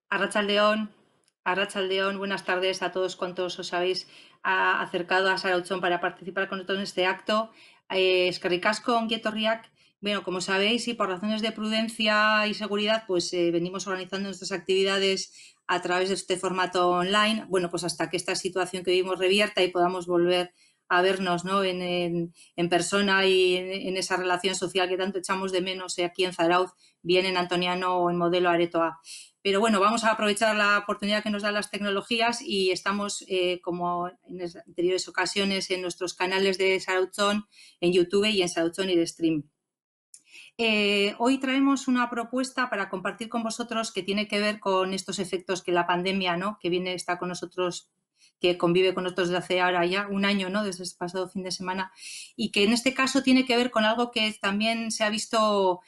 Arratsaldeon, Arratsaldeon, buenas tardes a todos cuantos os habéis acercado a Sarautzón para participar con nosotros en este acto. Eskerrik asko, ongi etorriak. Bueno, como sabéis, y por razones de prudencia y seguridad, pues venimos organizando nuestras actividades a través de este formato online, bueno, pues hasta que esta situación que vivimos revierta y podamos volver a vernos, ¿no?, en persona y en esa relación social que tanto echamos de menos aquí en Zarautz, bien en Antoniano o en Modelo Aretoa. Pero bueno, vamos a aprovechar la oportunidad que nos dan las tecnologías y estamos, como en anteriores ocasiones, en nuestros canales de Sarautzón, en YouTube y en Sarautzón y de Stream. Hoy traemos una propuesta para compartir con vosotros que tiene que ver con estos efectos que la pandemia, ¿no?, que está con nosotros, que convive con nosotros desde hace ahora ya un año, ¿no?, desde el pasado fin de semana, y que en este caso tiene que ver con algo que también se ha visto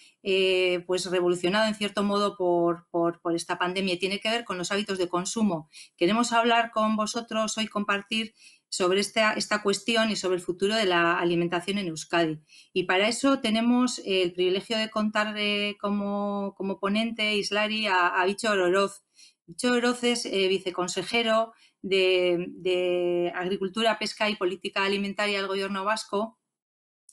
pues revolucionado en cierto modo por esta pandemia, y tiene que ver con los hábitos de consumo. Queremos hablar con vosotros hoy, compartir sobre esta cuestión y sobre el futuro de la alimentación en Euskadi. Y para eso tenemos el privilegio de contar como ponente, Islari, a Bitxor Oroz. Bitxor Oroz es viceconsejero de Agricultura, Pesca y Política Alimentaria del Gobierno vasco.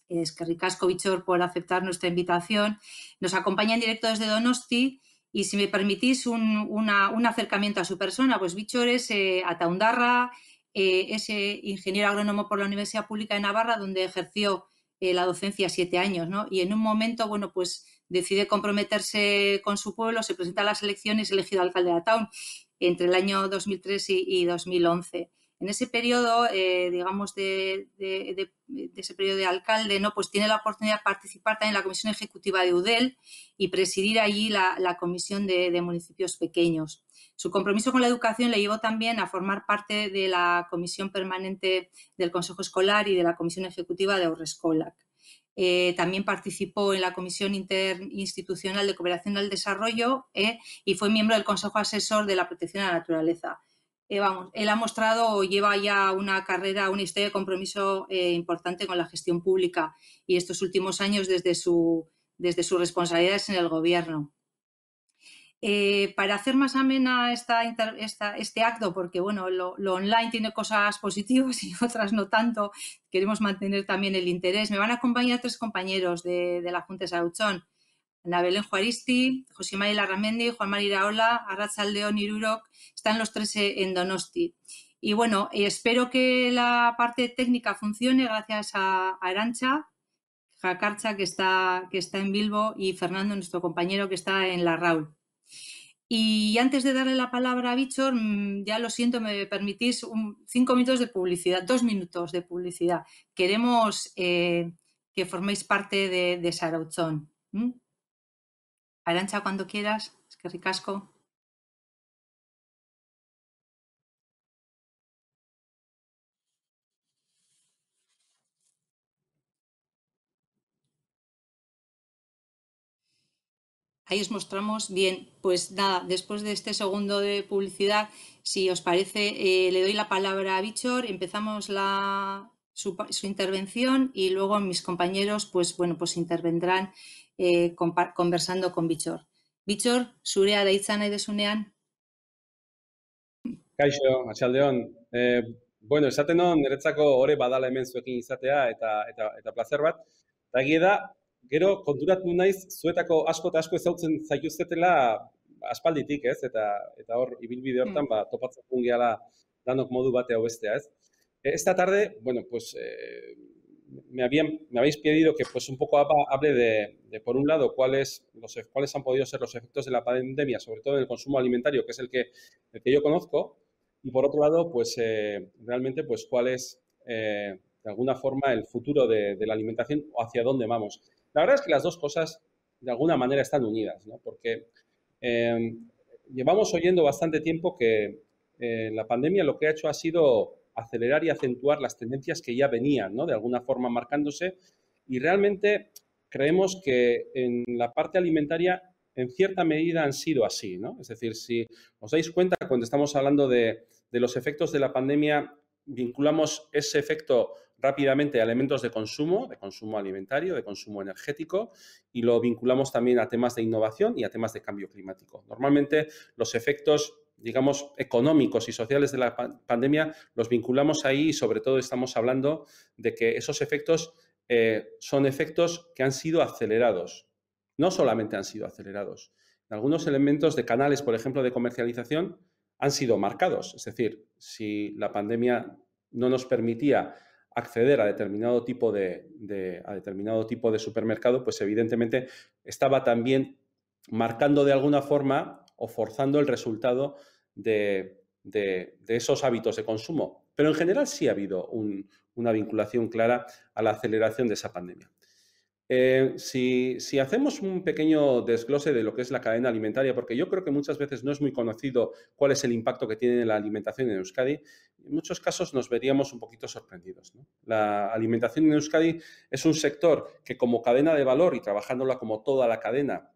Eskerrik asko, Bitxor, por aceptar nuestra invitación. Nos acompaña en directo desde Donosti y, si me permitís, un acercamiento a su persona. Pues Bitxor es ataundarra, es ingeniero agrónomo por la Universidad Pública de Navarra, donde ejerció la docencia 7 años, ¿no? Y en un momento, bueno, pues decide comprometerse con su pueblo, se presenta a las elecciones y es elegido alcalde de Ataun entre el año 2003 y 2011. En ese periodo, digamos, de ese periodo de alcalde, ¿no?, pues tiene la oportunidad de participar también en la Comisión Ejecutiva de UDEL y presidir allí la Comisión de Municipios Pequeños. Su compromiso con la educación le llevó también a formar parte de la Comisión Permanente del Consejo Escolar y de la Comisión Ejecutiva de Haurreskolak. También participó en la Comisión Interinstitucional de Cooperación al Desarrollo y fue miembro del Consejo Asesor de la Protección a la Naturaleza. Él ha mostrado o lleva ya una carrera, una historia de compromiso importante con la gestión pública y estos últimos años desde sus responsabilidades en el Gobierno. Para hacer más amena este acto, porque bueno, lo online tiene cosas positivas y otras no tanto, queremos mantener también el interés. Me van a acompañar 3 compañeros de la Junta de Sarautzón: Ana Belén Juaristi, José María Larramendi, Juan Mari Iraola, Arratsaldeon Irurok, están los 3 en Donosti. Y bueno, espero que la parte técnica funcione gracias a Arantxa Jacarcha, que está en Bilbo, y Fernando, nuestro compañero, que está en Larraul. Y antes de darle la palabra a Bitxor, ya lo siento, me permitís 5 minutos de publicidad, 2 minutos de publicidad. Queremos que forméis parte de Sarautzón. Arantxa, cuando quieras. Eskerrik asko. Ahí os mostramos. Bien, pues nada, después de este segundo de publicidad, si os parece, le doy la palabra a Bitxor, empezamos su intervención y luego mis compañeros, pues bueno, pues intervendrán conversando con Bitxor. Bitxor, zurea da hitza nahi desunean. Kaixo, atxaldeon. Bueno, esaten hon, niretzako ore badala hemen zuekin izatea eta plazer bat. Eta egia da, gero konturatu naiz zuetako asko eta asko ezautzen zaituztetela aspalditik, ez? Eta hor, ibilbide hortan, topatzen gehala danok modu batea bestea, ez? Esta tarde, bueno, pues me habéis pedido que pues un poco hable de por un lado, cuáles han podido ser los efectos de la pandemia, sobre todo en el consumo alimentario, que es el que yo conozco, y por otro lado, pues realmente, pues cuál es, de alguna forma, el futuro de la alimentación o hacia dónde vamos. La verdad es que las dos cosas, de alguna manera, están unidas, ¿no? Porque llevamos oyendo bastante tiempo que la pandemia lo que ha hecho ha sido acelerar y acentuar las tendencias que ya venían, ¿no?, de alguna forma marcándose, y realmente creemos que en la parte alimentaria en cierta medida han sido así, ¿no? Es decir, si os dais cuenta, cuando estamos hablando de los efectos de la pandemia, vinculamos ese efecto rápidamente a elementos de consumo alimentario, de consumo energético, y lo vinculamos también a temas de innovación y a temas de cambio climático. Normalmente los efectos, digamos, económicos y sociales de la pandemia los vinculamos ahí y sobre todo estamos hablando de que esos efectos son efectos que han sido acelerados. No solamente han sido acelerados. Algunos elementos de canales, por ejemplo, de comercialización, han sido marcados. Es decir, si la pandemia no nos permitía acceder a determinado tipo de supermercado, pues evidentemente estaba también marcando de alguna forma o forzando el resultado de esos hábitos de consumo. Pero en general sí ha habido una vinculación clara a la aceleración de esa pandemia. Si hacemos un pequeño desglose de lo que es la cadena alimentaria, porque yo creo que muchas veces no es muy conocido cuál es el impacto que tiene la alimentación en Euskadi, en muchos casos nos veríamos un poquito sorprendidos, ¿no? La alimentación en Euskadi es un sector que como cadena de valor y trabajándola como toda la cadena,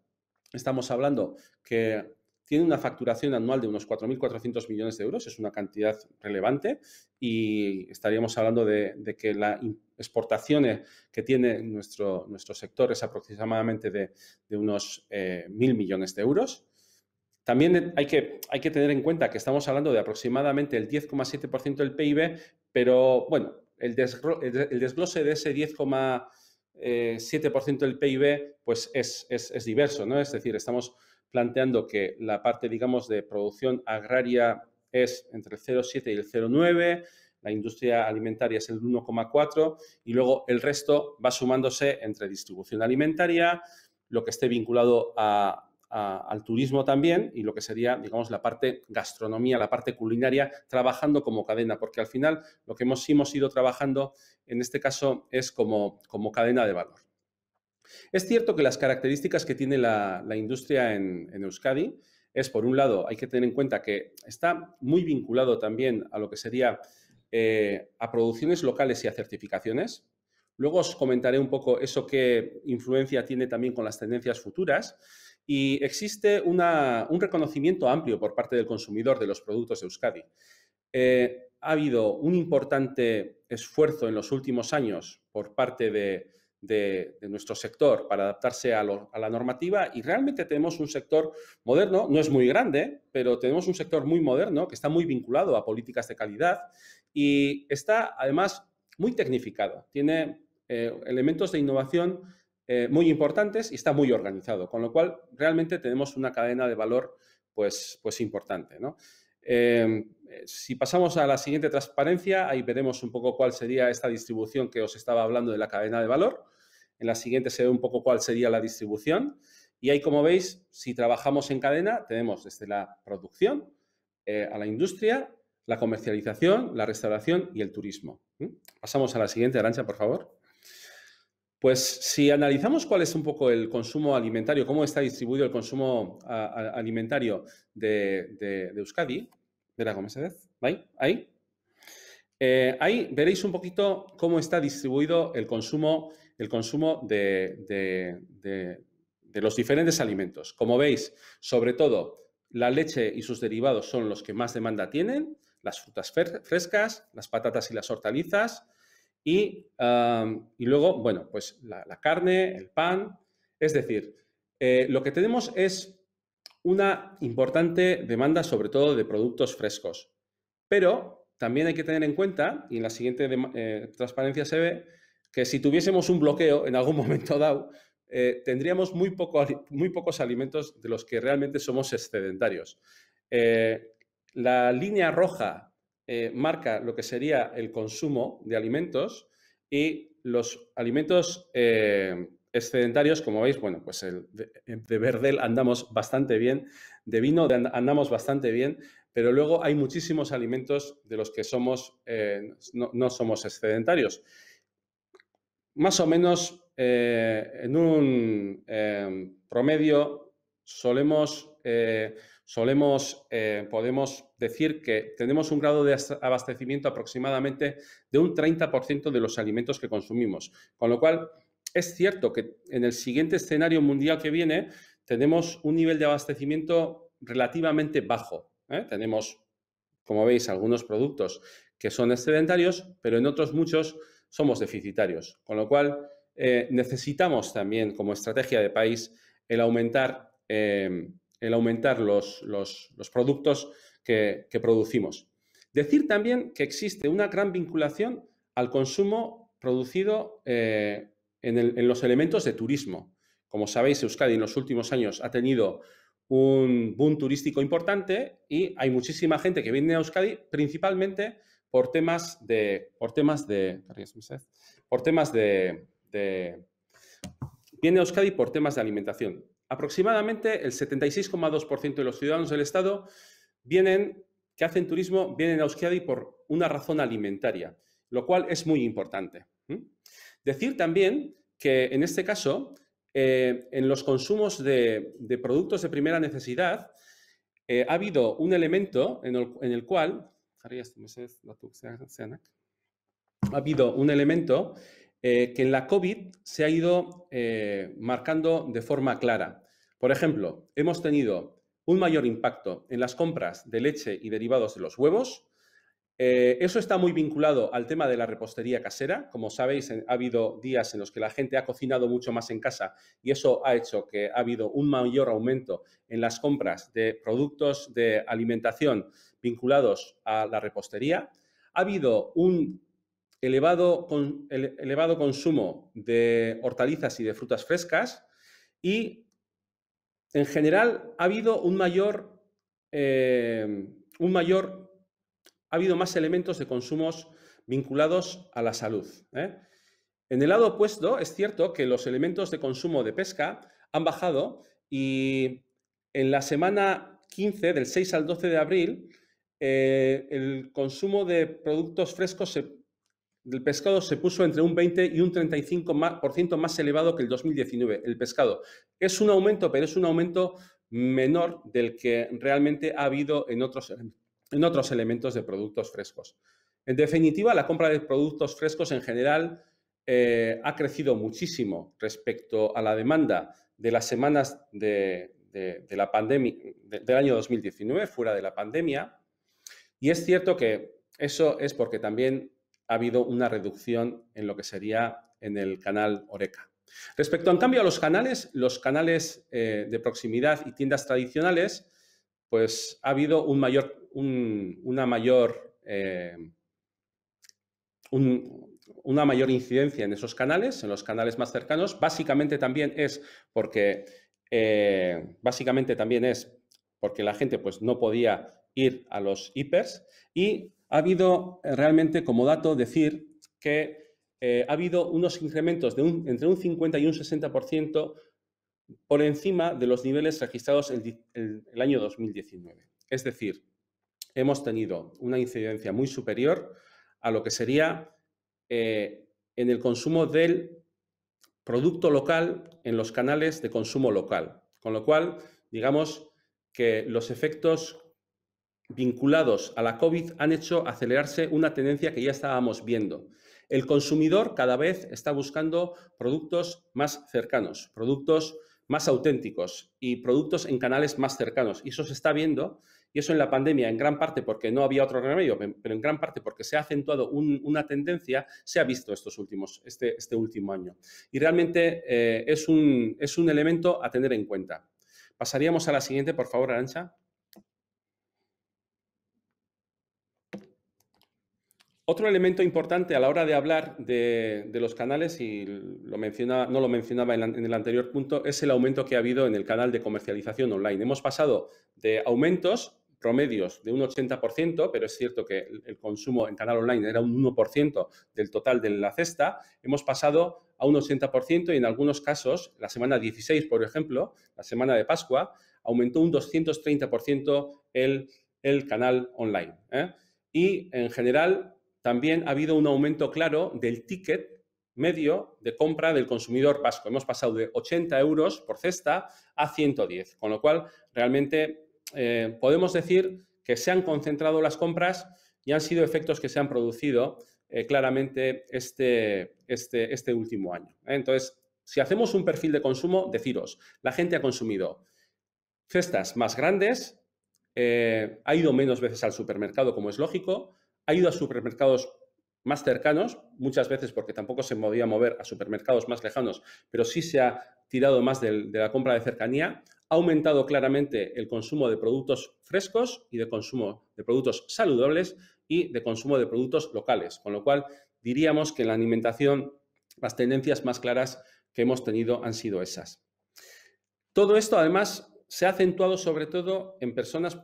estamos hablando que tiene una facturación anual de unos 4.400 millones de euros, es una cantidad relevante y estaríamos hablando de que la exportaciones que tiene nuestro sector es aproximadamente de unos 1.000 millones de euros. También hay que tener en cuenta que estamos hablando de aproximadamente el 10,7% del PIB, pero bueno, el desglose de ese 10,7% del PIB pues es diverso, ¿no? Es decir, estamos planteando que la parte, digamos, de producción agraria es entre el 0,7 y el 0,9, la industria alimentaria es el 1,4 y luego el resto va sumándose entre distribución alimentaria, lo que esté vinculado al turismo también y lo que sería, digamos, la parte gastronomía, la parte culinaria, trabajando como cadena, porque al final lo que hemos ido trabajando en este caso es como cadena de valor. Es cierto que las características que tiene la industria en Euskadi es, por un lado, hay que tener en cuenta que está muy vinculado también a lo que sería a producciones locales y a certificaciones. Luego os comentaré un poco eso qué influencia tiene también con las tendencias futuras. Y existe un reconocimiento amplio por parte del consumidor de los productos de Euskadi. Ha habido un importante esfuerzo en los últimos años por parte de nuestro sector para adaptarse a la normativa y realmente tenemos un sector moderno, no es muy grande, pero tenemos un sector muy moderno que está muy vinculado a políticas de calidad y está además muy tecnificado. Tiene elementos de innovación muy importantes y está muy organizado, con lo cual realmente tenemos una cadena de valor pues importante, ¿no? Si pasamos a la siguiente transparencia, ahí veremos un poco cuál sería esta distribución que os estaba hablando de la cadena de valor. En la siguiente se ve un poco cuál sería la distribución. Y ahí, como veis, si trabajamos en cadena, tenemos desde la producción a la industria, la comercialización, la restauración y el turismo. Pasamos a la siguiente, Arantxa, por favor. Pues si analizamos cuál es un poco el consumo alimentario, cómo está distribuido el consumo alimentario de Euskadi, verá cómo se ve, ahí. Ahí veréis un poquito cómo está distribuido el consumo de los diferentes alimentos. Como veis, sobre todo, la leche y sus derivados son los que más demanda tienen, las frutas frescas, las patatas y las hortalizas, y luego, bueno, pues la carne, el pan. Es decir, lo que tenemos es una importante demanda, sobre todo, de productos frescos. Pero también hay que tener en cuenta, y en la siguiente transparencia se ve, que si tuviésemos un bloqueo en algún momento dado, tendríamos muy pocos alimentos de los que realmente somos excedentarios. La línea roja marca lo que sería el consumo de alimentos y los alimentos excedentarios, como veis, bueno, pues de verdel andamos bastante bien, de vino andamos bastante bien, pero luego hay muchísimos alimentos de los que no somos excedentarios. Más o menos en un promedio podemos decir que tenemos un grado de abastecimiento aproximadamente de un 30% de los alimentos que consumimos. Con lo cual, es cierto que en el siguiente escenario mundial que viene tenemos un nivel de abastecimiento relativamente bajo. Tenemos, como veis, algunos productos que son excedentarios, pero en otros muchos somos deficitarios. Con lo cual, necesitamos también, como estrategia de país, el aumentar los productos que producimos. Decir también que existe una gran vinculación al consumo producido en los elementos de turismo. Como sabéis, Euskadi en los últimos años ha tenido un boom turístico importante y hay muchísima gente que viene a Euskadi principalmente viene a Euskadi por temas de alimentación. Aproximadamente el 76,2% de los ciudadanos del Estado que hacen turismo vienen a Euskadi por una razón alimentaria, lo cual es muy importante. Decir también que en este caso, en los consumos de productos de primera necesidad, ha habido un elemento en el cual que en la COVID se ha ido marcando de forma clara. Por ejemplo, hemos tenido un mayor impacto en las compras de leche y derivados de los huevos. Eso está muy vinculado al tema de la repostería casera. Como sabéis, ha habido días en los que la gente ha cocinado mucho más en casa y eso ha hecho que ha habido un mayor aumento en las compras de productos de alimentación vinculados a la repostería. Ha habido un elevado consumo de hortalizas y de frutas frescas y, en general, ha habido ha habido más elementos de consumos vinculados a la salud. En el lado opuesto, es cierto que los elementos de consumo de pesca han bajado y en la semana 15, del 6 al 12 de abril, el consumo de productos frescos del pescado se puso entre un 20 y un 35% más elevado que el 2019, el pescado. Es un aumento, pero es un aumento menor del que realmente ha habido en otros elementos de productos frescos. En definitiva, la compra de productos frescos en general ha crecido muchísimo respecto a la demanda de las semanas de la pandemia, del año 2019, fuera de la pandemia. Y es cierto que eso es porque también ha habido una reducción en lo que sería en el canal Horeca. Respecto, en cambio, a los canales de proximidad y tiendas tradicionales, pues ha habido una mayor incidencia en esos canales, en los canales más cercanos. Básicamente también es porque la gente pues, no podía ir a los hipers y ha habido realmente, como dato, decir que ha habido unos incrementos entre un 50 y un 60% por encima de los niveles registrados el año 2019. Es decir, hemos tenido una incidencia muy superior a lo que sería en el consumo del producto local en los canales de consumo local. Con lo cual, digamos que los efectos vinculados a la COVID han hecho acelerarse una tendencia que ya estábamos viendo. El consumidor cada vez está buscando productos más cercanos, productos más auténticos y productos en canales más cercanos. Y eso se está viendo, y eso en la pandemia, en gran parte porque no había otro remedio, pero en gran parte porque se ha acentuado una tendencia, se ha visto este último año. Y realmente es un elemento a tener en cuenta. Pasaríamos a la siguiente, por favor, Arantxa. Otro elemento importante a la hora de hablar de los canales, y no lo mencionaba en el anterior punto, es el aumento que ha habido en el canal de comercialización online. Hemos pasado de aumentos promedios de un 80%, pero es cierto que el consumo en canal online era un 1% del total de la cesta. Hemos pasado a un 80% y en algunos casos, la semana 16, por ejemplo, la semana de Pascua, aumentó un 230% el canal online. Y en general también ha habido un aumento claro del ticket medio de compra del consumidor vasco. Hemos pasado de 80 euros por cesta a 110, con lo cual realmente podemos decir que se han concentrado las compras y han sido efectos que se han producido claramente este último año. Entonces, Si hacemos un perfil de consumo, deciros, la gente ha consumido cestas más grandes, ha ido menos veces al supermercado, como es lógico, ha ido a supermercados más cercanos, muchas veces porque tampoco se podía mover a supermercados más lejanos, pero sí se ha tirado más de la compra de cercanía, ha aumentado claramente el consumo de productos frescos y de consumo de productos saludables y de consumo de productos locales, con lo cual diríamos que en la alimentación las tendencias más claras que hemos tenido han sido esas. Todo esto, además, se ha acentuado sobre todo en personas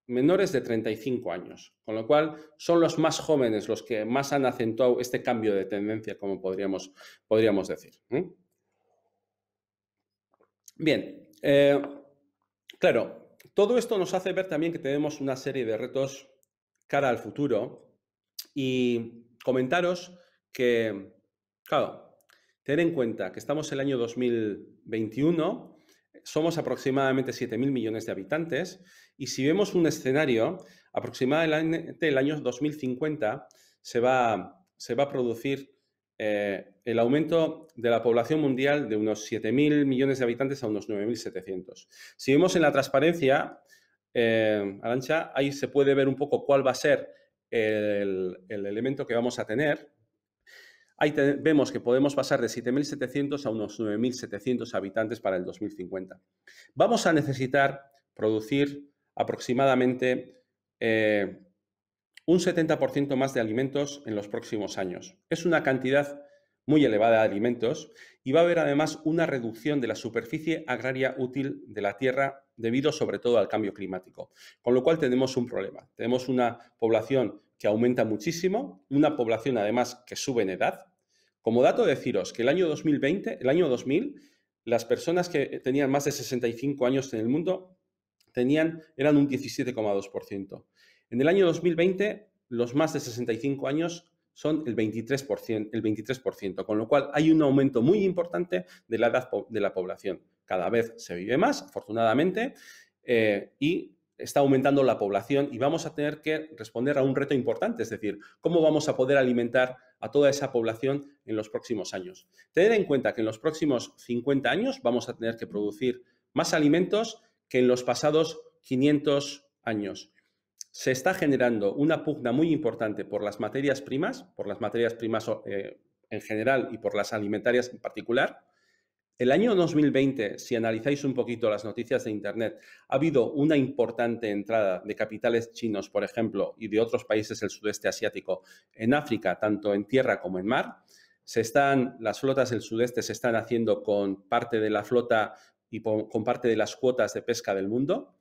menores de 35 años, con lo cual son los más jóvenes los que más han acentuado este cambio de tendencia, como podríamos decir. Bien, claro, todo esto nos hace ver también que tenemos una serie de retos cara al futuro y comentaros que, claro, tener en cuenta que estamos en el año 2021, somos aproximadamente 7.000 millones de habitantes y si vemos un escenario, aproximadamente el año 2050 se va a producir el aumento de la población mundial de unos 7.000 millones de habitantes a unos 9.700. Si vemos en la transparencia, Arantxa, ahí se puede ver un poco cuál va a ser el elemento que vamos a tener. Ahí vemos que podemos pasar de 7.700 a unos 9.700 habitantes para el 2050. Vamos a necesitar producir aproximadamente un 70% más de alimentos en los próximos años. Es una cantidad muy elevada de alimentos y va a haber además una reducción de la superficie agraria útil de la tierra debido sobre todo al cambio climático. Con lo cual tenemos un problema. Tenemos una población que aumenta muchísimo, una población además que sube en edad. Como dato deciros que el año 2000, las personas que tenían más de 65 años en el mundo eran un 17,2%. En el año 2020, los más de 65 años son el 23%, con lo cual hay un aumento muy importante de la edad de la población. Cada vez se vive más, afortunadamente, y está aumentando la población y vamos a tener que responder a un reto importante, es decir, cómo vamos a poder alimentar a toda esa población en los próximos años. Tener en cuenta que en los próximos 50 años vamos a tener que producir más alimentos que en los pasados 500 años. Se está generando una pugna muy importante por las materias primas en general y por las alimentarias en particular. El año 2020, si analizáis un poquito las noticias de Internet, ha habido una importante entrada de capitales chinos, por ejemplo, y de otros países del sudeste asiático en África, tanto en tierra como en mar. Las flotas del sudeste se están haciendo con parte de la flota y con parte de las cuotas de pesca del mundo.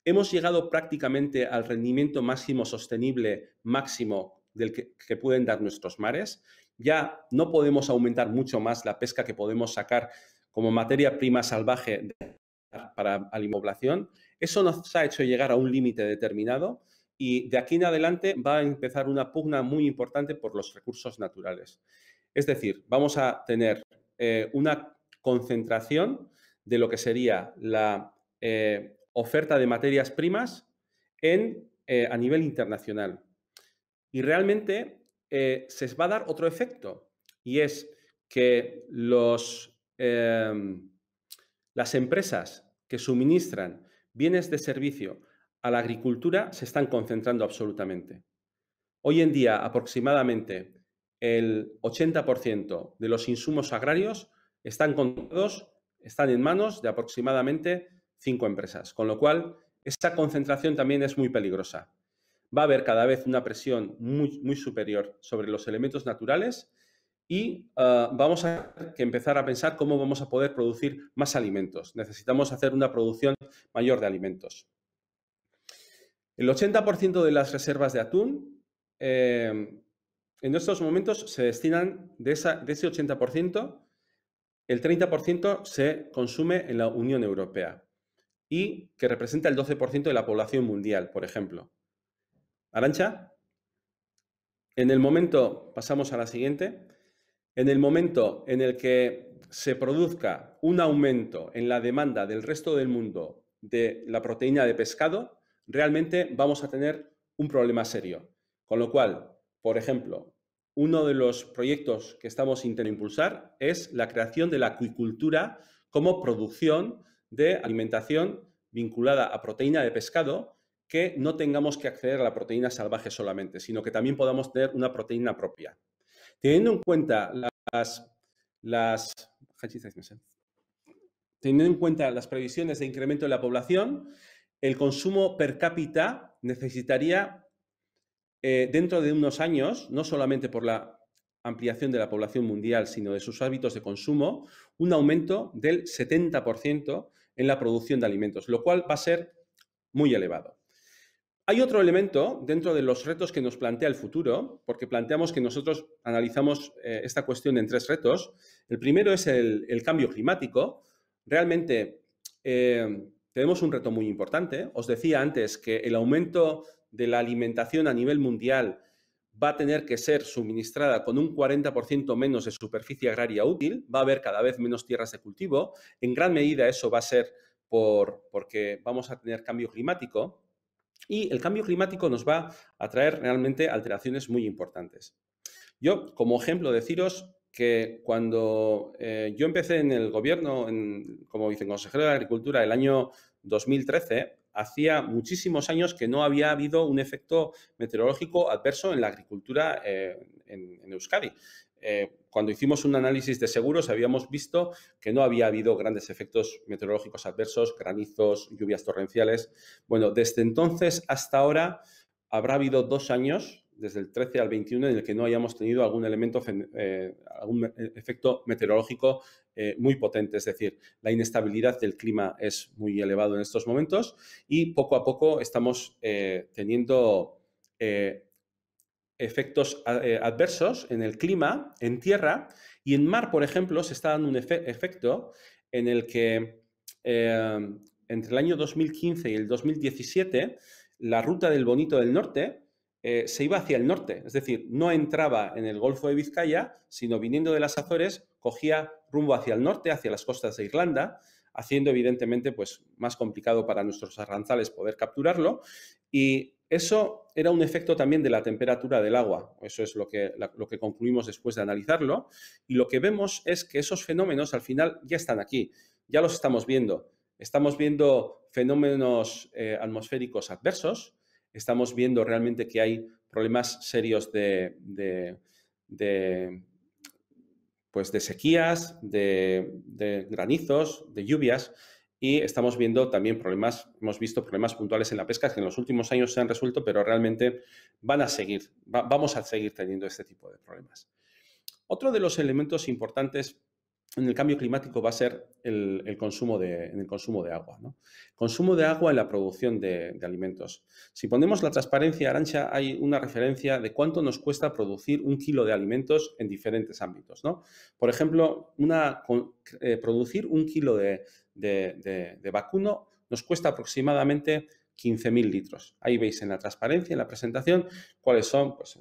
Hemos llegado prácticamente al rendimiento máximo sostenible máximo del que pueden dar nuestros mares. Ya no podemos aumentar mucho más la pesca que podemos sacar como materia prima salvaje para alimentación. Eso nos ha hecho llegar a un límite determinado y de aquí en adelante va a empezar una pugna muy importante por los recursos naturales. Es decir, vamos a tener una concentración de lo que sería la oferta de materias primas a nivel internacional. Y realmente se va a dar otro efecto y es que las empresas que suministran bienes de servicio a la agricultura se están concentrando absolutamente. Hoy en día, aproximadamente el 80% de los insumos agrarios están en manos de aproximadamente 5 empresas, con lo cual esa concentración también es muy peligrosa. Va a haber cada vez una presión muy superior sobre los elementos naturales y vamos a tener que empezar a pensar cómo vamos a poder producir más alimentos. Necesitamos hacer una producción mayor de alimentos. El 80% de las reservas de atún en estos momentos se destinan de ese 80%, el 30% se consume en la Unión Europea y que representa el 12% de la población mundial, por ejemplo. Arantxa, pasamos a la siguiente, en el momento en el que se produzca un aumento en la demanda del resto del mundo de la proteína de pescado, realmente vamos a tener un problema serio. Con lo cual, por ejemplo, uno de los proyectos que estamos intentando impulsar es la creación de la acuicultura como producción de alimentación vinculada a proteína de pescado, que no tengamos que acceder a la proteína salvaje solamente, sino que también podamos tener una proteína propia. Teniendo en cuenta las teniendo en cuenta las previsiones de incremento de la población, el consumo per cápita necesitaría, dentro de unos años, no solamente por la ampliación de la población mundial, sino de sus hábitos de consumo, un aumento del 70% en la producción de alimentos, lo cual va a ser muy elevado. Hay otro elemento dentro de los retos que nos plantea el futuro, porque planteamos que nosotros analizamos esta cuestión en 3 retos. El primero es el cambio climático. Realmente tenemos un reto muy importante. Os decía antes que el aumento de la alimentación a nivel mundial va a tener que ser suministrada con un 40% menos de superficie agraria útil. Va a haber cada vez menos tierras de cultivo. En gran medida eso va a ser porque vamos a tener cambio climático. Y el cambio climático nos va a traer realmente alteraciones muy importantes. Yo, como ejemplo, deciros que cuando yo empecé en el gobierno como viceconsejero de Agricultura el año 2013, hacía muchísimos años que no había habido un efecto meteorológico adverso en la agricultura en Euskadi. Cuando hicimos un análisis de seguros habíamos visto que no había habido grandes efectos meteorológicos adversos, granizos, lluvias torrenciales. Bueno, desde entonces hasta ahora habrá habido 2 años, desde el 13 al 21, en el que no hayamos tenido algún efecto meteorológico muy potente. Es decir, la inestabilidad del clima es muy elevado en estos momentos y poco a poco estamos teniendo efectos adversos en el clima, en tierra, y en mar, por ejemplo, se está dando un efecto en el que entre el año 2015 y el 2017 la ruta del Bonito del Norte se iba hacia el norte, es decir, no entraba en el Golfo de Vizcaya, sino viniendo de las Azores, cogía rumbo hacia el norte, hacia las costas de Irlanda, haciendo evidentemente pues, más complicado para nuestros arranzales poder capturarlo, y eso era un efecto también de la temperatura del agua. Eso es lo que concluimos después de analizarlo. Y lo que vemos es que esos fenómenos al final ya están aquí, ya los estamos viendo. Estamos viendo fenómenos atmosféricos adversos, estamos viendo realmente que hay problemas serios de sequías, de granizos, de lluvias. Y estamos viendo también hemos visto problemas puntuales en la pesca que en los últimos años se han resuelto, pero realmente vamos a seguir teniendo este tipo de problemas. Otro de los elementos importantes en el cambio climático va a ser el consumo de agua, ¿no? Consumo de agua en la producción de alimentos. Si ponemos la transparencia, Arantxa, hay una referencia de cuánto nos cuesta producir 1 kilo de alimentos en diferentes ámbitos, ¿no? Por ejemplo, producir 1 kilo de vacuno nos cuesta aproximadamente 15.000 litros. Ahí veis en la transparencia, en la presentación, cuáles son pues,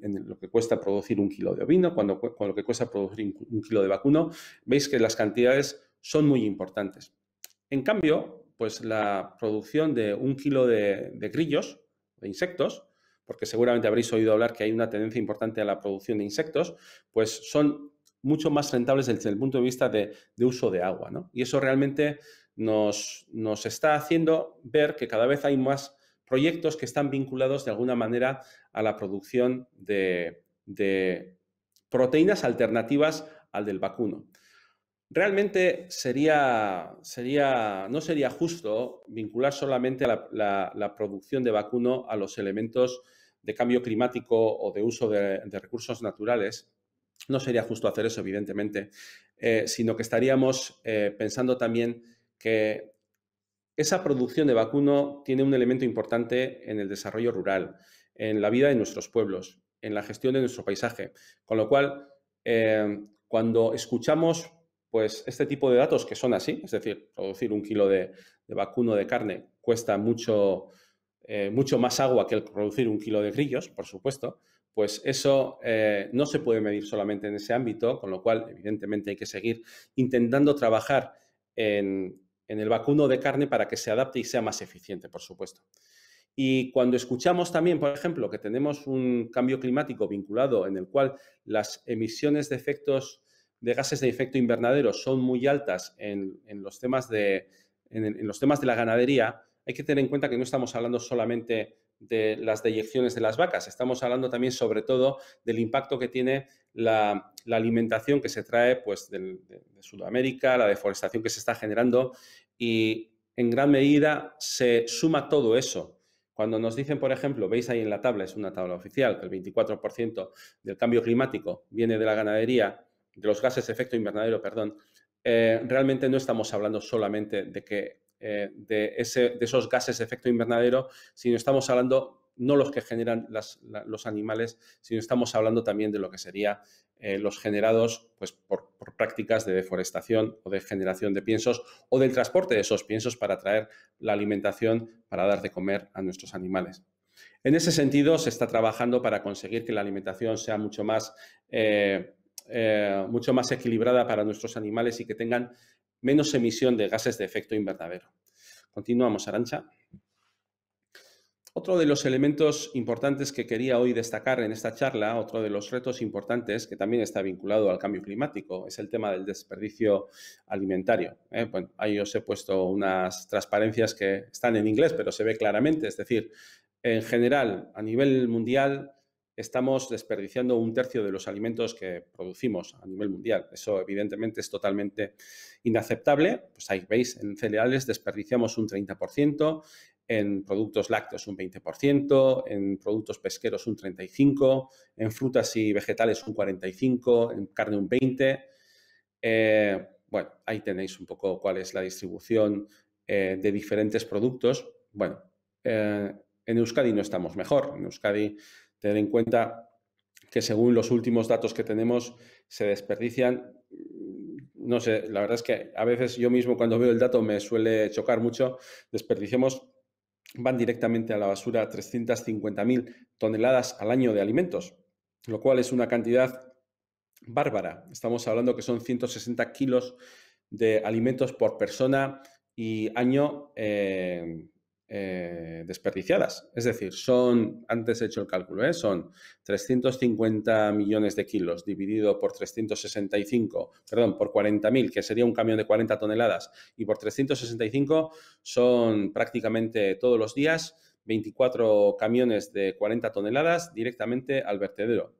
lo que cuesta producir 1 kilo de ovino, con lo que cuesta producir 1 kilo de vacuno. Veis que las cantidades son muy importantes. En cambio, pues la producción de 1 kilo de grillos, de insectos, porque seguramente habréis oído hablar que hay una tendencia importante a la producción de insectos, pues son mucho más rentables desde el punto de vista de uso de agua, ¿no? Y eso realmente nos está haciendo ver que cada vez hay más proyectos que están vinculados de alguna manera a la producción de proteínas alternativas al del vacuno. Realmente no sería justo vincular solamente la producción de vacuno a los elementos de cambio climático o de uso de recursos naturales. No sería justo hacer eso, evidentemente, sino que estaríamos pensando también que esa producción de vacuno tiene un elemento importante en el desarrollo rural, en la vida de nuestros pueblos, en la gestión de nuestro paisaje. Con lo cual, cuando escuchamos pues, este tipo de datos que son así, es decir, producir 1 kilo de vacuno de carne cuesta mucho más agua que el producir 1 kilo de grillos, por supuesto, pues eso no se puede medir solamente en ese ámbito, con lo cual, evidentemente, hay que seguir intentando trabajar en el vacuno de carne para que se adapte y sea más eficiente, por supuesto. Y cuando escuchamos también, por ejemplo, que tenemos un cambio climático vinculado en el cual las emisiones de gases de efecto invernadero son muy altas en los temas en los temas de la ganadería, hay que tener en cuenta que no estamos hablando solamente de las deyecciones de las vacas, estamos hablando también sobre todo del impacto que tiene la alimentación que se trae pues, de Sudamérica, la deforestación que se está generando y en gran medida se suma todo eso. Cuando nos dicen, por ejemplo, veis ahí en la tabla, es una tabla oficial, que el 24% del cambio climático viene de la ganadería, de los gases de efecto invernadero, perdón, realmente no estamos hablando solamente de esos gases de efecto invernadero, sino estamos hablando no los que generan los animales, sino estamos hablando también de lo que sería los generados pues, por prácticas de deforestación o de generación de piensos o del transporte de esos piensos para traer la alimentación para dar de comer a nuestros animales. En ese sentido, se está trabajando para conseguir que la alimentación sea mucho más equilibrada para nuestros animales y que tengan menos emisión de gases de efecto invernadero. Continuamos, Arantxa. Otro de los elementos importantes que quería hoy destacar en esta charla, otro de los retos importantes que también está vinculado al cambio climático, es el tema del desperdicio alimentario. Bueno, ahí os he puesto unas transparencias que están en inglés, pero se ve claramente. Es decir, en general, a nivel mundial, estamos desperdiciando 1/3 de los alimentos que producimos a nivel mundial. Eso, evidentemente, es totalmente inaceptable. Pues ahí veis, en cereales desperdiciamos un 30%, en productos lácteos un 20%, en productos pesqueros un 35%, en frutas y vegetales un 45%, en carne un 20%. Bueno, ahí tenéis un poco cuál es la distribución de diferentes productos. Bueno, en Euskadi no estamos mejor. En Euskadi, tened en cuenta que según los últimos datos que tenemos, se desperdician, no sé, la verdad es que a veces yo mismo cuando veo el dato me suele chocar mucho, van directamente a la basura 350.000 toneladas al año de alimentos, lo cual es una cantidad bárbara. Estamos hablando que son 160 kilos de alimentos por persona y año desperdiciadas. Es decir, antes he hecho el cálculo, son 350 millones de kilos dividido por 40.000, que sería un camión de 40 toneladas, y por 365 son prácticamente todos los días 24 camiones de 40 toneladas directamente al vertedero.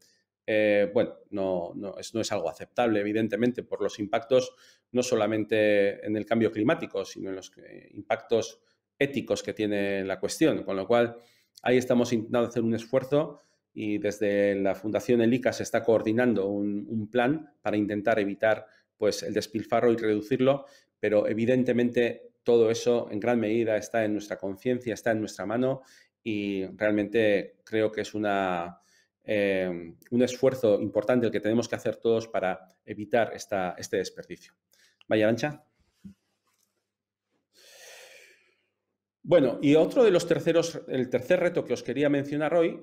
Bueno, no es algo aceptable, evidentemente, por los impactos no solamente en el cambio climático, sino en los impactos éticos que tiene la cuestión. Con lo cual, ahí estamos intentando hacer un esfuerzo y desde la Fundación ELICA se está coordinando un plan para intentar evitar pues, el despilfarro y reducirlo, pero evidentemente todo eso en gran medida está en nuestra conciencia, está en nuestra mano y realmente creo que es un esfuerzo importante el que tenemos que hacer todos para evitar este desperdicio. Vaya, Arantxa. Bueno, y otro de los el tercer reto que os quería mencionar hoy,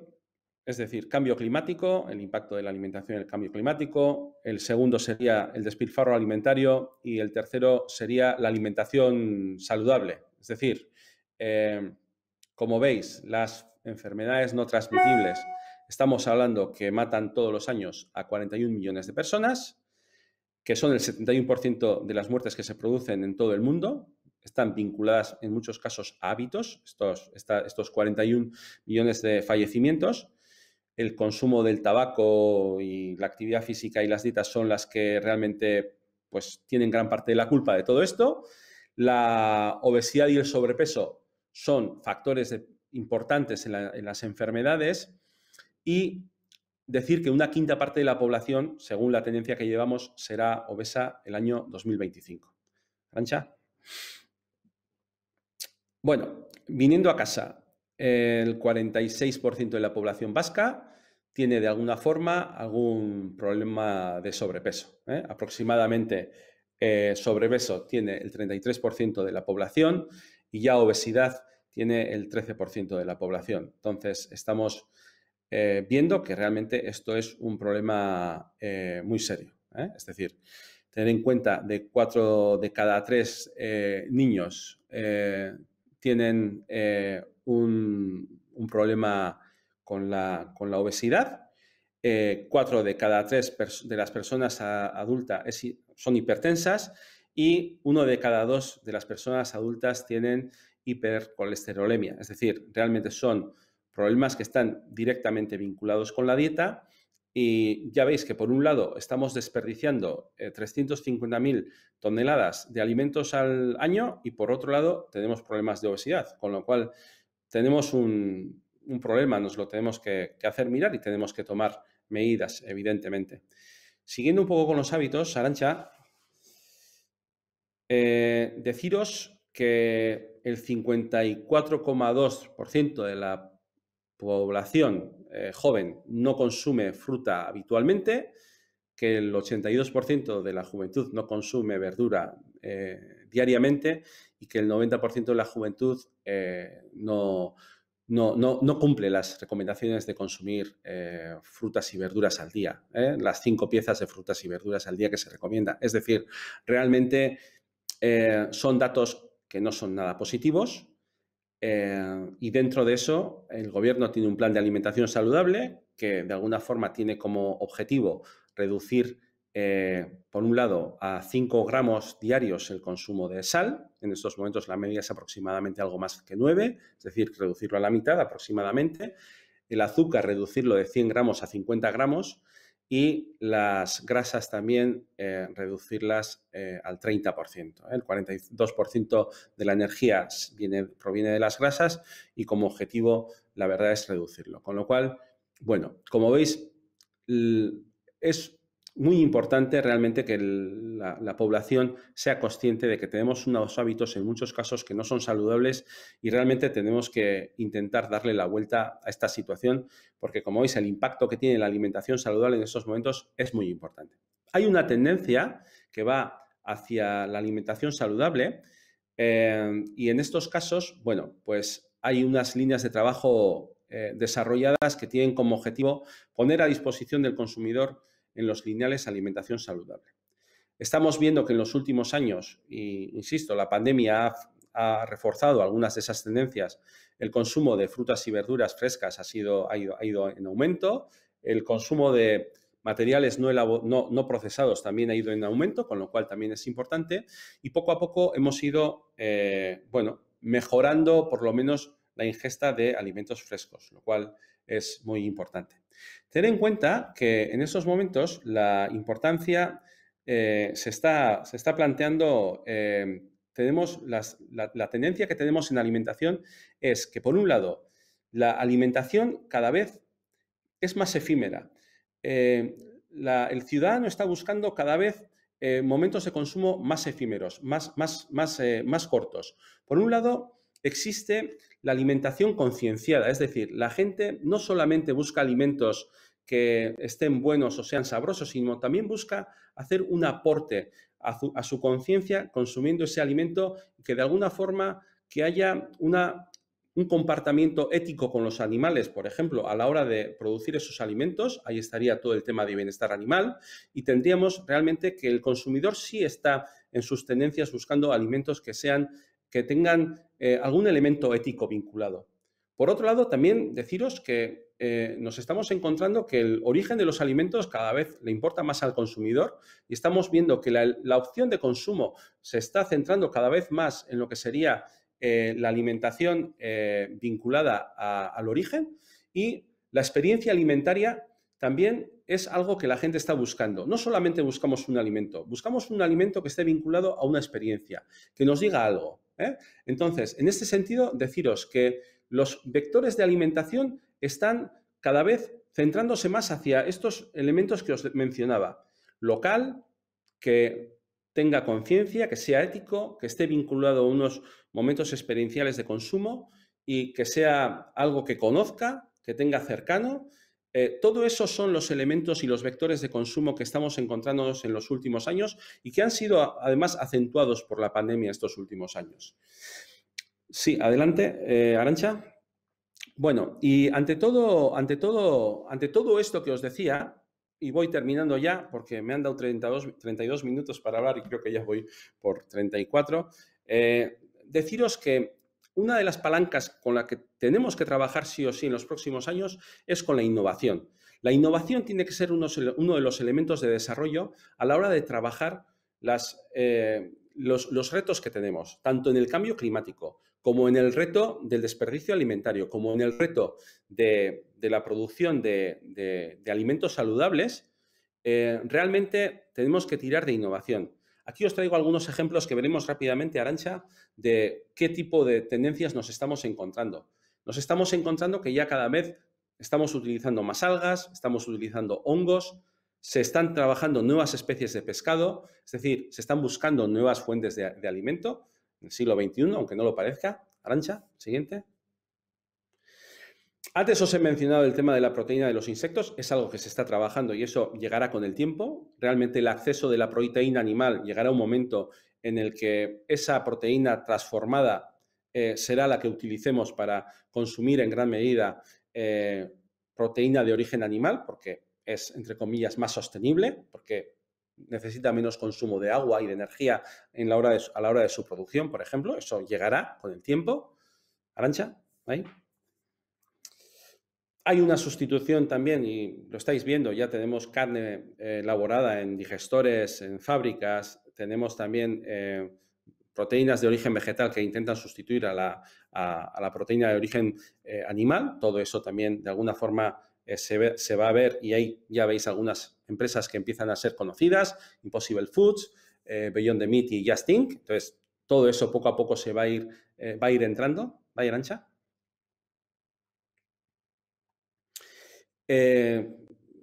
es decir, cambio climático, el impacto de la alimentación en el cambio climático. El segundo sería el despilfarro alimentario y el tercero sería la alimentación saludable. Es decir, como veis, las enfermedades no transmisibles, estamos hablando que matan todos los años a 41 millones de personas, que son el 71% de las muertes que se producen en todo el mundo. Están vinculadas en muchos casos a hábitos, estos 41 millones de fallecimientos. El consumo del tabaco y la actividad física y las dietas son las que realmente pues, tienen gran parte de la culpa de todo esto. La obesidad y el sobrepeso son factores importantes en las enfermedades y decir que una quinta parte de la población, según la tendencia que llevamos, será obesa el año 2025. ¿Arantxa? Bueno, viniendo a casa, el 46% de la población vasca tiene de alguna forma algún problema de sobrepeso. Aproximadamente sobrepeso tiene el 33% de la población y ya obesidad tiene el 13% de la población. Entonces, estamos viendo que realmente esto es un problema muy serio. Es decir, tener en cuenta de 4 de cada 3 niños tienen un un problema con la obesidad. 4 de cada 3 de las personas adultas son hipertensas y 1 de cada 2 de las personas adultas tienen hipercolesterolemia. Es decir, realmente son problemas que están directamente vinculados con la dieta y ya veis que por un lado estamos desperdiciando 350.000 toneladas de alimentos al año y por otro lado tenemos problemas de obesidad, con lo cual tenemos un problema, nos lo tenemos que hacer mirar y tenemos que tomar medidas, evidentemente. Siguiendo un poco con los hábitos, Arantxa, deciros que el 54,2% de la población joven no consume fruta habitualmente, que el 82% de la juventud no consume verdura diariamente y que el 90% de la juventud no cumple las recomendaciones de consumir frutas y verduras al día, las 5 piezas de frutas y verduras al día que se recomienda. Es decir, realmente son datos que no son nada positivos y dentro de eso el gobierno tiene un plan de alimentación saludable que de alguna forma tiene como objetivo reducir, por un lado, a 5 gramos diarios el consumo de sal. En estos momentos la media es aproximadamente algo más que 9, es decir, reducirlo a la mitad aproximadamente. El azúcar, reducirlo de 100 gramos a 50 gramos y las grasas también reducirlas al 30%. El 42% de la energía proviene de las grasas y como objetivo la verdad es reducirlo. Con lo cual, bueno, como veis, es muy importante realmente que la población sea consciente de que tenemos unos hábitos en muchos casos que no son saludables y realmente tenemos que intentar darle la vuelta a esta situación porque, como veis, el impacto que tiene la alimentación saludable en estos momentos es muy importante. Hay una tendencia que va hacia la alimentación saludable y en estos casos, bueno, pues hay unas líneas de trabajo desarrolladas que tienen como objetivo poner a disposición del consumidor en los lineales alimentación saludable. Estamos viendo que en los últimos años, y insisto, la pandemia ha reforzado algunas de esas tendencias, el consumo de frutas y verduras frescas ha ido en aumento, el consumo de materiales no procesados también ha ido en aumento, con lo cual también es importante, y poco a poco hemos ido mejorando por lo menos la ingesta de alimentos frescos, lo cual es muy importante. Ten en cuenta que en esos momentos la importancia se está planteando, tenemos la tendencia que tenemos en la alimentación es que, por un lado, la alimentación cada vez es más efímera. El ciudadano está buscando cada vez momentos de consumo más efímeros, más cortos. Por un lado, existe la alimentación concienciada, es decir, la gente no solamente busca alimentos que estén buenos o sean sabrosos, sino también busca hacer un aporte a su conciencia consumiendo ese alimento que de alguna forma que haya un comportamiento ético con los animales, por ejemplo, a la hora de producir esos alimentos, ahí estaría todo el tema de bienestar animal y tendríamos realmente que el consumidor sí está en sus tendencias buscando alimentos que tengan algún elemento ético vinculado. Por otro lado, también deciros que nos estamos encontrando que el origen de los alimentos cada vez le importa más al consumidor y estamos viendo que la opción de consumo se está centrando cada vez más en lo que sería la alimentación vinculada al origen y la experiencia alimentaria también es algo que la gente está buscando. No solamente buscamos un alimento que esté vinculado a una experiencia, que nos diga algo. Entonces, en este sentido, deciros que los vectores de alimentación están cada vez centrándose más hacia estos elementos que os mencionaba. Local, que tenga conciencia, que sea ético, que esté vinculado a unos momentos experienciales de consumo y que sea algo que conozca, que tenga cercano. Todo eso son los elementos y los vectores de consumo que estamos encontrándonos en los últimos años y que han sido además acentuados por la pandemia estos últimos años. Sí, adelante, Arantxa. Bueno, y ante todo esto que os decía, y voy terminando ya porque me han dado 32 minutos para hablar y creo que ya voy por 34, deciros que una de las palancas con la que tenemos que trabajar sí o sí en los próximos años es con la innovación. La innovación tiene que ser uno de los elementos de desarrollo a la hora de trabajar los retos que tenemos, tanto en el cambio climático como en el reto del desperdicio alimentario, como en el reto de la producción de alimentos saludables. Realmente tenemos que tirar de innovación. Aquí os traigo algunos ejemplos que veremos rápidamente, Arantxa, de qué tipo de tendencias nos estamos encontrando. Nos estamos encontrando que ya cada vez estamos utilizando más algas, estamos utilizando hongos, se están trabajando nuevas especies de pescado, es decir, se están buscando nuevas fuentes de alimento en el siglo XXI, aunque no lo parezca. Arantxa, siguiente. Antes os he mencionado el tema de la proteína de los insectos, es algo que se está trabajando y eso llegará con el tiempo. Realmente el acceso de la proteína animal llegará a un momento en el que esa proteína transformada será la que utilicemos para consumir en gran medida proteína de origen animal, porque es, entre comillas, más sostenible, porque necesita menos consumo de agua y de energía a la hora de su producción, por ejemplo. Eso llegará con el tiempo. Arantxa, ¿ahí? Hay una sustitución también, y lo estáis viendo, ya tenemos carne elaborada en digestores, en fábricas, tenemos también proteínas de origen vegetal que intentan sustituir a la proteína de origen animal. Todo eso también, de alguna forma, se va a ver y ahí ya veis algunas empresas que empiezan a ser conocidas, Impossible Foods, Beyond the Meat y Just Think. Entonces, todo eso poco a poco se va a ir entrando. ¿Va a ir, Arantxa?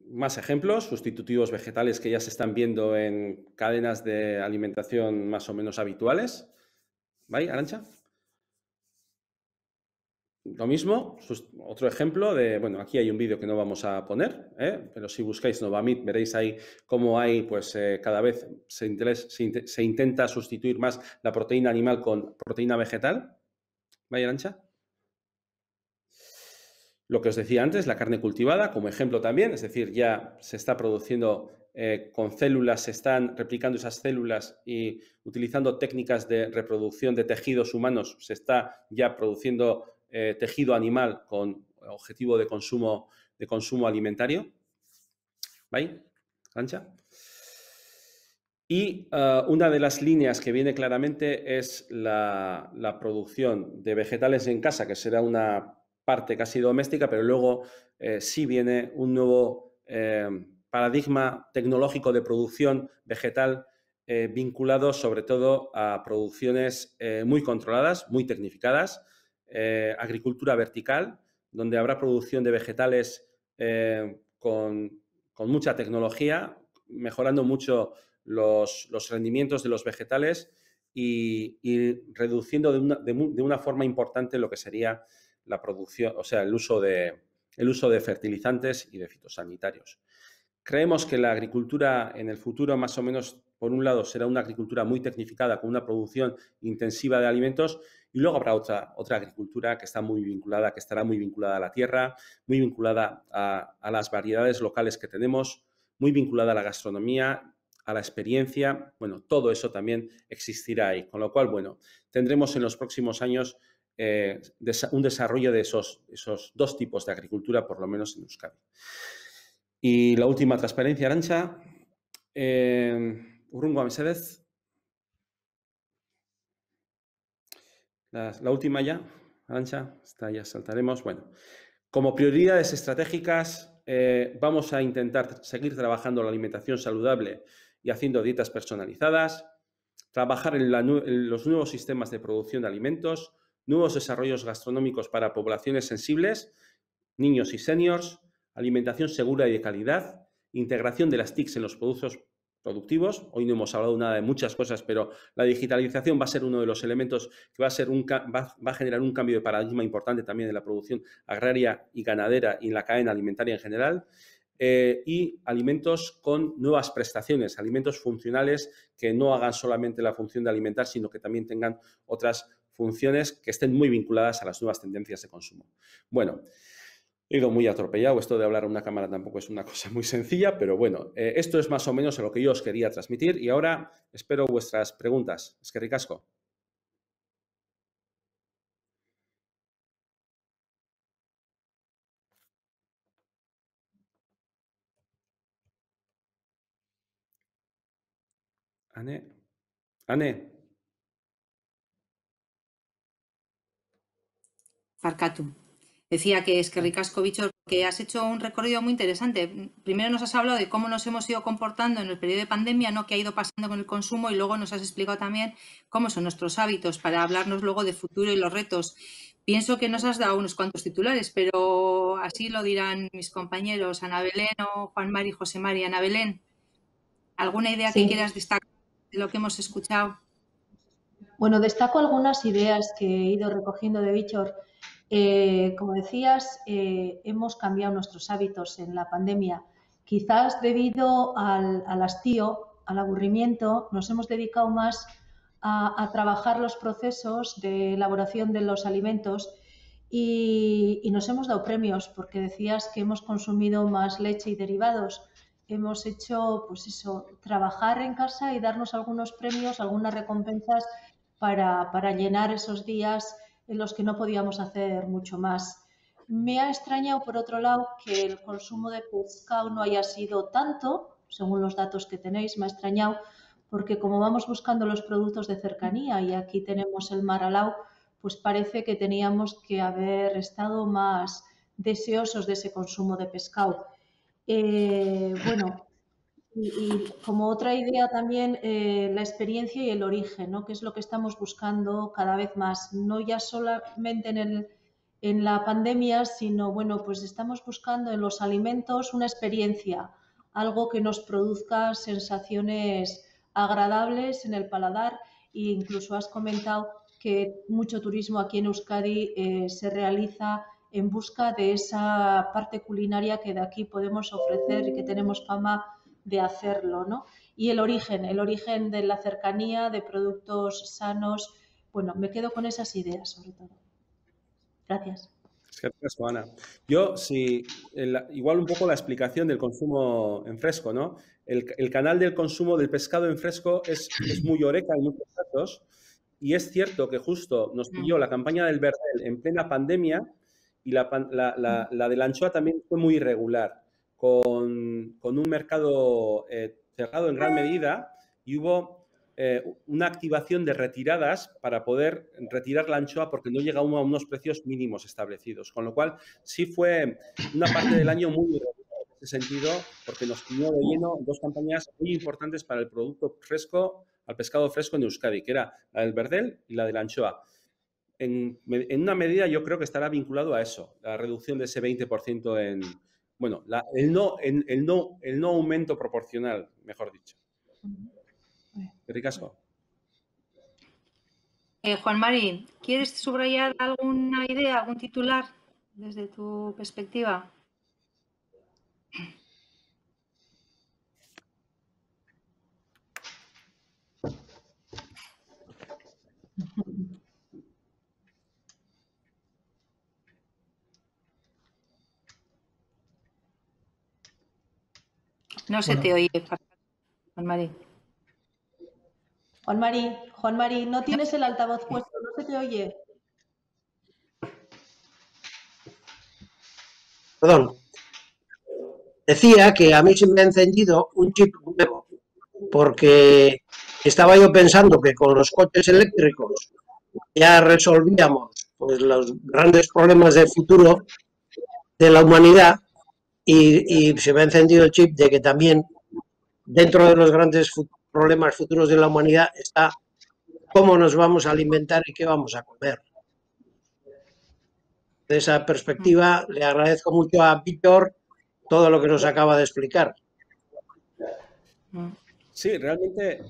Más ejemplos, sustitutivos vegetales que ya se están viendo en cadenas de alimentación más o menos habituales. ¿Vale, Arantxa? Lo mismo, otro ejemplo de, bueno, aquí hay un vídeo que no vamos a poner, pero si buscáis Novamit veréis ahí cómo hay, pues cada vez se intenta sustituir más la proteína animal con proteína vegetal. ¿Vale, Arantxa? Lo que os decía antes, la carne cultivada como ejemplo también, es decir, ya se está produciendo con células, se están replicando esas células y utilizando técnicas de reproducción de tejidos humanos, se está ya produciendo tejido animal con objetivo de consumo alimentario. ¿Vale? ¿Ancha? Y una de las líneas que viene claramente es la producción de vegetales en casa, que será una parte casi doméstica, pero luego sí viene un nuevo paradigma tecnológico de producción vegetal vinculado sobre todo a producciones muy controladas, muy tecnificadas, agricultura vertical, donde habrá producción de vegetales con mucha tecnología, mejorando mucho los rendimientos de los vegetales y reduciendo de una forma importante lo que sería la producción, o sea, el uso de fertilizantes y de fitosanitarios. Creemos que la agricultura en el futuro, más o menos, por un lado, será una agricultura muy tecnificada con una producción intensiva de alimentos y luego habrá otra agricultura que está muy vinculada, que estará muy vinculada a la tierra, muy vinculada a las variedades locales que tenemos, muy vinculada a la gastronomía, a la experiencia. Bueno, todo eso también existirá ahí. Con lo cual, bueno, tendremos en los próximos años un desarrollo de esos dos tipos de agricultura, por lo menos en Euskadi. Y la última transparencia, Arantxa. Urrungoa, mesedez. La última ya, Arantxa, esta ya saltaremos. Bueno, como prioridades estratégicas vamos a intentar seguir trabajando la alimentación saludable y haciendo dietas personalizadas, trabajar en los nuevos sistemas de producción de alimentos, nuevos desarrollos gastronómicos para poblaciones sensibles, niños y seniors, alimentación segura y de calidad, integración de las TICs en los productos productivos. Hoy no hemos hablado nada de muchas cosas, pero la digitalización va a ser uno de los elementos que va a generar un cambio de paradigma importante también en la producción agraria y ganadera y en la cadena alimentaria en general. Y alimentos con nuevas prestaciones, alimentos funcionales que no hagan solamente la función de alimentar, sino que también tengan otras funciones que estén muy vinculadas a las nuevas tendencias de consumo. Bueno, he ido muy atropellado, esto de hablar a una cámara tampoco es una cosa muy sencilla, pero bueno, esto es más o menos lo que yo os quería transmitir y ahora espero vuestras preguntas. Eskerrik asko. Ane, Ane. Parcatu. Decía que es que ricasco, Bichos, que has hecho un recorrido muy interesante. Primero nos has hablado de cómo nos hemos ido comportando en el periodo de pandemia, ¿no? Qué ha ido pasando con el consumo, y luego nos has explicado también cómo son nuestros hábitos para hablarnos luego de futuro y los retos. Pienso que nos has dado unos cuantos titulares, pero así lo dirán mis compañeros Ana Belén o Juan Mari, José Mari. Ana Belén, ¿alguna idea que Sí. quieras destacar de lo que hemos escuchado? Bueno, destaco algunas ideas que he ido recogiendo de Bichor. Como decías, hemos cambiado nuestros hábitos en la pandemia. Quizás debido al hastío, al aburrimiento, nos hemos dedicado más a trabajar los procesos de elaboración de los alimentos y nos hemos dado premios porque decías que hemos consumido más leche y derivados. Hemos hecho, pues eso, trabajar en casa y darnos algunos premios, algunas recompensas para llenar esos días en los que no podíamos hacer mucho más. Me ha extrañado, por otro lado, que el consumo de pescado no haya sido tanto, según los datos que tenéis, me ha extrañado, porque como vamos buscando los productos de cercanía y aquí tenemos el mar al lado, pues parece que teníamos que haber estado más deseosos de ese consumo de pescado. Bueno, y como otra idea también, la experiencia y el origen, ¿no? Que es lo que estamos buscando cada vez más, no ya solamente en la pandemia, sino, bueno, pues estamos buscando en los alimentos una experiencia, algo que nos produzca sensaciones agradables en el paladar, e incluso has comentado que mucho turismo aquí en Euskadi se realiza en busca de esa parte culinaria que de aquí podemos ofrecer y que tenemos fama de hacerlo, ¿no? Y el origen de la cercanía, de productos sanos. Bueno, me quedo con esas ideas, sobre todo. Gracias. Gracias, Ana. Yo, sí, igual un poco la explicación del consumo en fresco, ¿no? El canal del consumo del pescado en fresco es muy horeca en muchos casos, y es cierto que justo nos pilló la campaña del verdel en plena pandemia, y la de la anchoa también fue muy irregular, con un mercado cerrado en gran medida, y hubo una activación de retiradas para poder retirar la anchoa porque no llega aún a unos precios mínimos establecidos. Con lo cual, sí fue una parte del año muy irregular en ese sentido, porque nos pilló de lleno dos campañas muy importantes para el producto fresco, al pescado fresco en Euskadi, que era la del verdel y la de la anchoa. En una medida yo creo que estará vinculado a eso, la reducción de ese 20% en, bueno, el no aumento proporcional, mejor dicho. Ricasco. Juan Mari, ¿quieres subrayar alguna idea, algún titular desde tu perspectiva? No se te oye, Juan Mari. Juan Mari, no tienes el altavoz puesto, no se te oye. Perdón. Decía que a mí se me ha encendido un chip nuevo, porque estaba yo pensando que con los coches eléctricos ya resolvíamos pues los grandes problemas del futuro de la humanidad, y se me ha encendido el chip de que también dentro de los grandes problemas futuros de la humanidad está cómo nos vamos a alimentar y qué vamos a comer. De esa perspectiva, le agradezco mucho a Víctor todo lo que nos acaba de explicar. Sí, realmente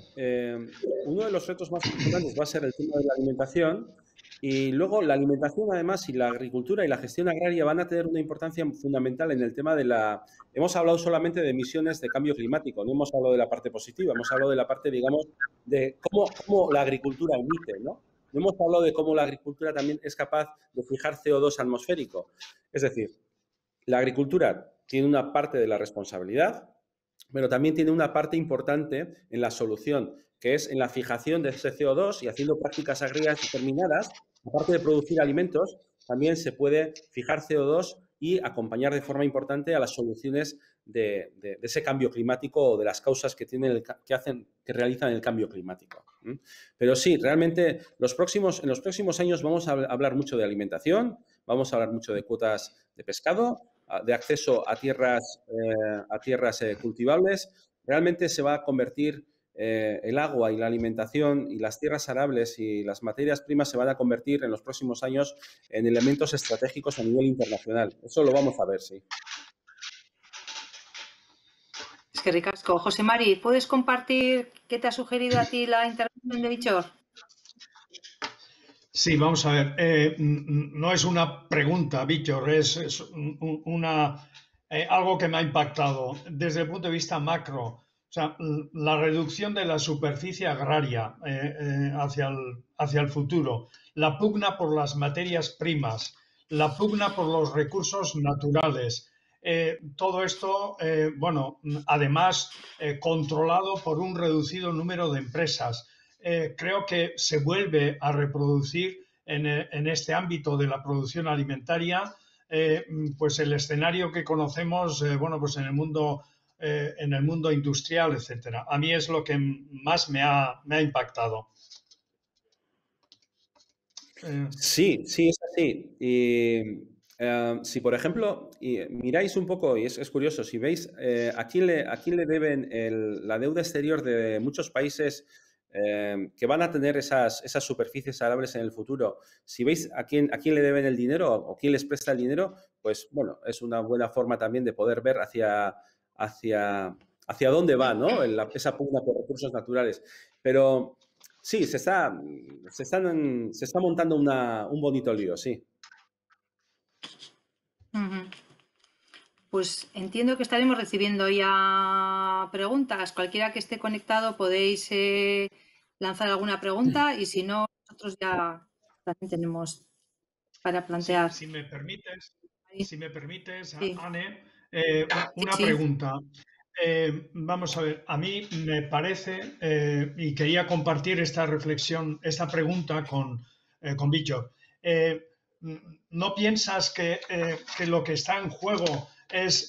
uno de los retos más importantes va a ser el tema de la alimentación, y luego la alimentación, además, y la agricultura y la gestión agraria van a tener una importancia fundamental en el tema de la... Hemos hablado solamente de emisiones de cambio climático, no hemos hablado de la parte positiva, hemos hablado de la parte, digamos, de cómo la agricultura emite, ¿no? No hemos hablado de cómo la agricultura también es capaz de fijar CO2 atmosférico. Es decir, la agricultura tiene una parte de la responsabilidad, pero también tiene una parte importante en la solución, que es en la fijación de ese CO2, y haciendo prácticas agrarias determinadas, aparte de producir alimentos, también se puede fijar CO2 y acompañar de forma importante a las soluciones de ese cambio climático o de las causas que hacen que realizan el cambio climático. Pero sí, realmente en los próximos años vamos a hablar mucho de alimentación, vamos a hablar mucho de cuotas de pescado, de acceso a tierras cultivables. Realmente se va a convertir el agua y la alimentación y las tierras arables y las materias primas se van a convertir en los próximos años en elementos estratégicos a nivel internacional. Eso lo vamos a ver, sí. Es que ricasco. José Mari, ¿puedes compartir qué te ha sugerido a ti la intervención de Bichor? Sí, vamos a ver. No es una pregunta, Víctor, es algo que me ha impactado desde el punto de vista macro. O sea, la reducción de la superficie agraria hacia el futuro, la pugna por las materias primas, la pugna por los recursos naturales. Todo esto, bueno, además controlado por un reducido número de empresas. Creo que se vuelve a reproducir en este ámbito de la producción alimentaria pues el escenario que conocemos bueno, pues en el mundo industrial, etcétera. A mí es lo que más me ha impactado. Sí, es así. Y si, por ejemplo, miráis un poco, y es curioso, si veis a quién le deben la deuda exterior de muchos países que van a tener esas superficies arables en el futuro, si veis a quién le deben el dinero o quién les presta el dinero, pues bueno, es una buena forma también de poder ver hacia dónde va, ¿no? Esa pugna por recursos naturales. Pero sí, se está montando un bonito lío, sí. Pues entiendo que estaremos recibiendo ya preguntas. Cualquiera que esté conectado podéis lanzar alguna pregunta y si no, nosotros ya también tenemos para plantear. Si me permites, sí. Anne, una pregunta. Vamos a ver, a mí me parece, y quería compartir esta reflexión, esta pregunta con Víctor. ¿No piensas que lo que está en juego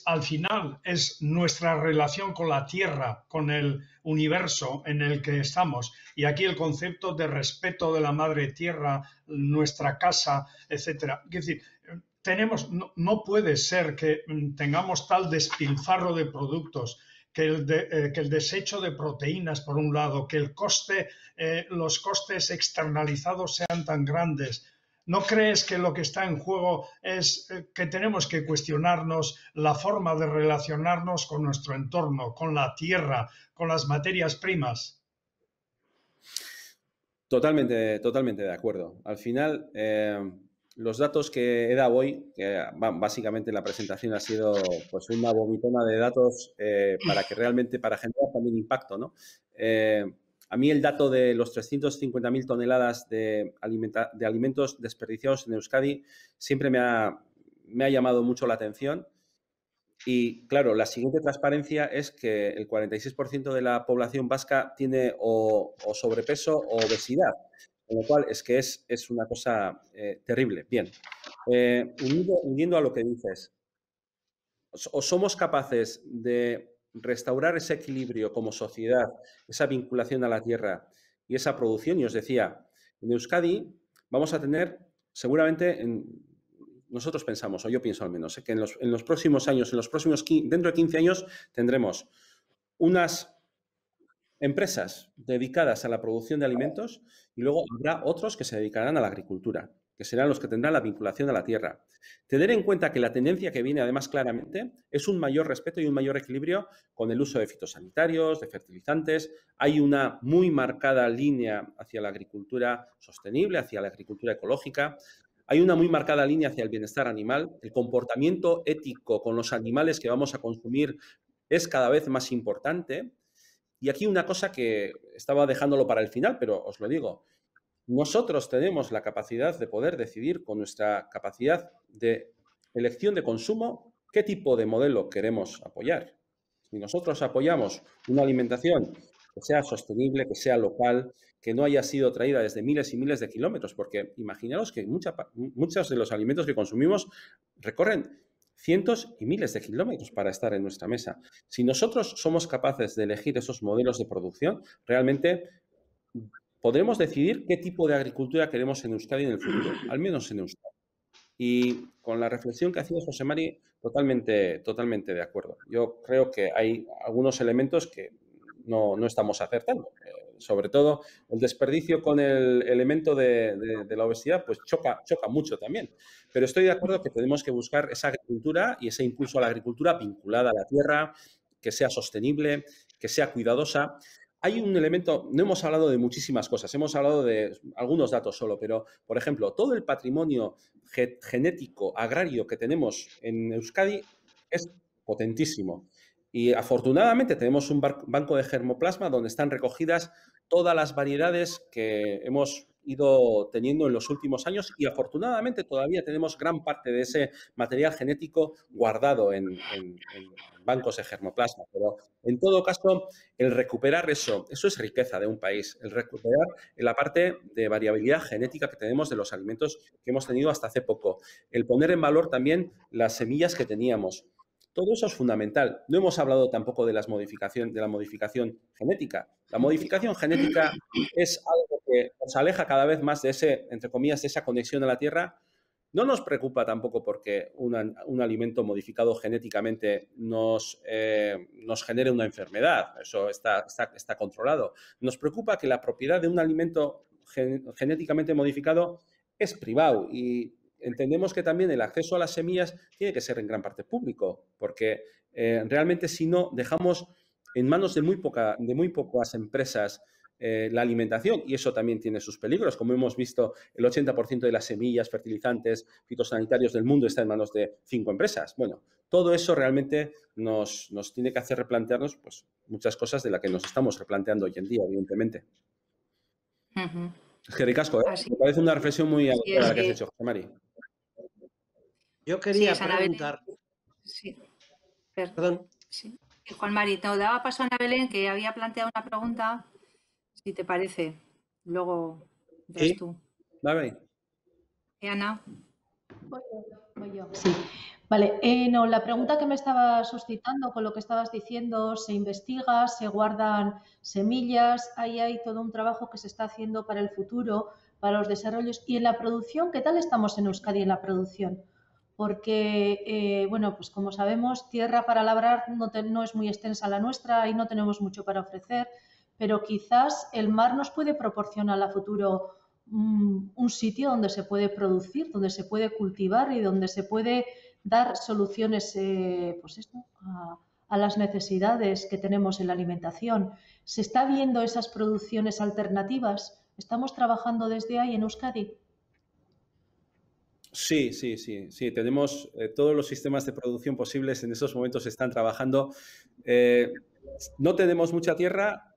al final es nuestra relación con la Tierra, con el universo en el que estamos? Y aquí el concepto de respeto de la Madre Tierra, nuestra casa, etcétera. Es decir, no puede ser que tengamos tal despilfarro de productos, que el desecho de proteínas, por un lado, que los costes externalizados sean tan grandes. ¿No crees que lo que está en juego es que tenemos que cuestionarnos la forma de relacionarnos con nuestro entorno, con la tierra, con las materias primas? Totalmente de acuerdo. Al final, los datos que he dado hoy, que básicamente la presentación ha sido pues una vomitona de datos para generar también impacto, ¿no? A mí el dato de los 350.000 toneladas de alimentos desperdiciados en Euskadi siempre me ha llamado mucho la atención. Y claro, la siguiente transparencia es que el 46% de la población vasca tiene o sobrepeso o obesidad, con lo cual es que es una cosa terrible. Bien, uniendo a lo que dices, o somos capaces de restaurar ese equilibrio como sociedad, esa vinculación a la tierra y esa producción. Y os decía, en Euskadi vamos a tener seguramente, nosotros pensamos, o yo pienso al menos, que en los próximos años, dentro de 15 años, tendremos unas empresas dedicadas a la producción de alimentos y luego habrá otros que se dedicarán a la agricultura, que serán los que tendrán la vinculación a la tierra. Tener en cuenta que la tendencia que viene, además, claramente, es un mayor respeto y un mayor equilibrio con el uso de fitosanitarios, de fertilizantes. Hay una muy marcada línea hacia la agricultura sostenible, hacia la agricultura ecológica. Hay una muy marcada línea hacia el bienestar animal. El comportamiento ético con los animales que vamos a consumir es cada vez más importante. Y aquí una cosa que estaba dejándolo para el final, pero os lo digo. Nosotros tenemos la capacidad de poder decidir con nuestra capacidad de elección de consumo qué tipo de modelo queremos apoyar. Si nosotros apoyamos una alimentación que sea sostenible, que sea local, que no haya sido traída desde miles y miles de kilómetros, porque imaginaos que muchos de los alimentos que consumimos recorren cientos y miles de kilómetros para estar en nuestra mesa. Si nosotros somos capaces de elegir esos modelos de producción, realmente podremos decidir qué tipo de agricultura queremos en Euskadi en el futuro, al menos en Euskadi. Y con la reflexión que hacía José Mari, totalmente de acuerdo. Yo creo que hay algunos elementos que no estamos acertando. Sobre todo el desperdicio con el elemento de la obesidad, pues choca mucho también. Pero estoy de acuerdo que tenemos que buscar esa agricultura y ese impulso a la agricultura vinculada a la tierra, que sea sostenible, que sea cuidadosa. Hay un elemento, no hemos hablado de muchísimas cosas, hemos hablado de algunos datos solo, pero, por ejemplo, todo el patrimonio genético agrario que tenemos en Euskadi es potentísimo. Y afortunadamente tenemos un banco de germoplasma donde están recogidas todas las variedades que hemos ido teniendo en los últimos años y afortunadamente todavía tenemos gran parte de ese material genético guardado en bancos de germoplasma. Pero en todo caso, el recuperar eso es riqueza de un país, el recuperar la parte de variabilidad genética que tenemos de los alimentos que hemos tenido hasta hace poco, el poner en valor también las semillas que teníamos. Todo eso es fundamental. No hemos hablado tampoco de la modificación genética. La modificación genética es algo que nos aleja cada vez más de ese, entre comillas, de esa conexión a la tierra. No nos preocupa tampoco porque un alimento modificado genéticamente nos genere una enfermedad. Eso está controlado. Nos preocupa que la propiedad de un alimento genéticamente modificado es privado y entendemos que también el acceso a las semillas tiene que ser en gran parte público, porque realmente si no dejamos en manos de muy pocas empresas la alimentación, y eso también tiene sus peligros. Como hemos visto, el 80% de las semillas, fertilizantes, fitosanitarios del mundo está en manos de 5 empresas. Bueno, todo eso realmente nos tiene que hacer replantearnos pues, muchas cosas de las que nos estamos replanteando hoy en día, evidentemente. Es que ricasco, ¿eh? Me parece una reflexión muy adecuada la que has hecho, José Mari. Yo quería preguntar... Sí, perdón. Sí. Juan Mari, te daba paso a Ana Belén, que había planteado una pregunta, si te parece. Luego ves tú. Vale. Ana. Voy yo. Sí. Vale, no, la pregunta que me estaba suscitando con lo que estabas diciendo, se investiga, se guardan semillas, ahí hay todo un trabajo que se está haciendo para el futuro, para los desarrollos. Y en la producción, ¿qué tal estamos en Euskadi en la producción? Porque, bueno, pues como sabemos, tierra para labrar no es muy extensa la nuestra y no tenemos mucho para ofrecer, pero quizás el mar nos puede proporcionar a futuro un sitio donde se puede producir, donde se puede cultivar y donde se puede dar soluciones pues esto, a las necesidades que tenemos en la alimentación. ¿Se está viendo esas producciones alternativas? ¿Estamos trabajando desde ahí en Euskadi? Sí. Tenemos todos los sistemas de producción posibles en estos momentos están trabajando. No tenemos mucha tierra.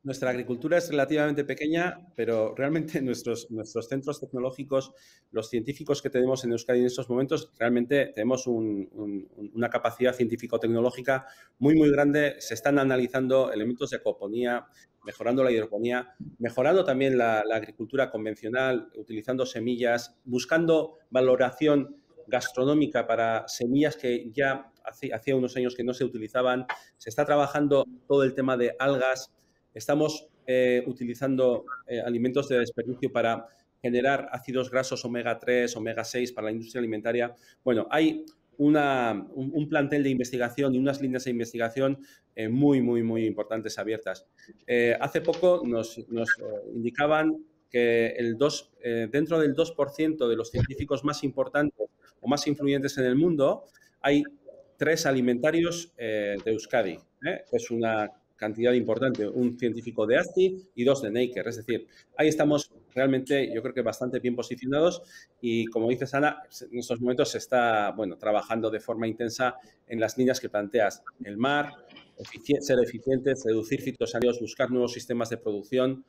Nuestra agricultura es relativamente pequeña, pero realmente nuestros centros tecnológicos, los científicos que tenemos en Euskadi en estos momentos, realmente tenemos una capacidad científico-tecnológica muy, muy grande. Se están analizando elementos de acuaponía, mejorando la hidroponía, mejorando también la agricultura convencional, utilizando semillas, buscando valoración gastronómica para semillas que ya hacía unos años que no se utilizaban. Se está trabajando todo el tema de algas. Estamos utilizando alimentos de desperdicio para generar ácidos grasos omega 3, omega 6 para la industria alimentaria. Bueno, hay un plantel de investigación y unas líneas de investigación muy, muy, muy importantes abiertas. Hace poco nos indicaban que dentro del 2% de los científicos más importantes o más influyentes en el mundo, hay 3 alimentarios de Euskadi. Es una cantidad importante, un científico de ASTI y 2 de Neiker. Es decir, ahí estamos realmente, yo creo que bastante bien posicionados y, como dices, Ana, en estos momentos se está trabajando de forma intensa en las líneas que planteas. El mar, ser eficientes, reducir fitosanitarios, buscar nuevos sistemas de producción,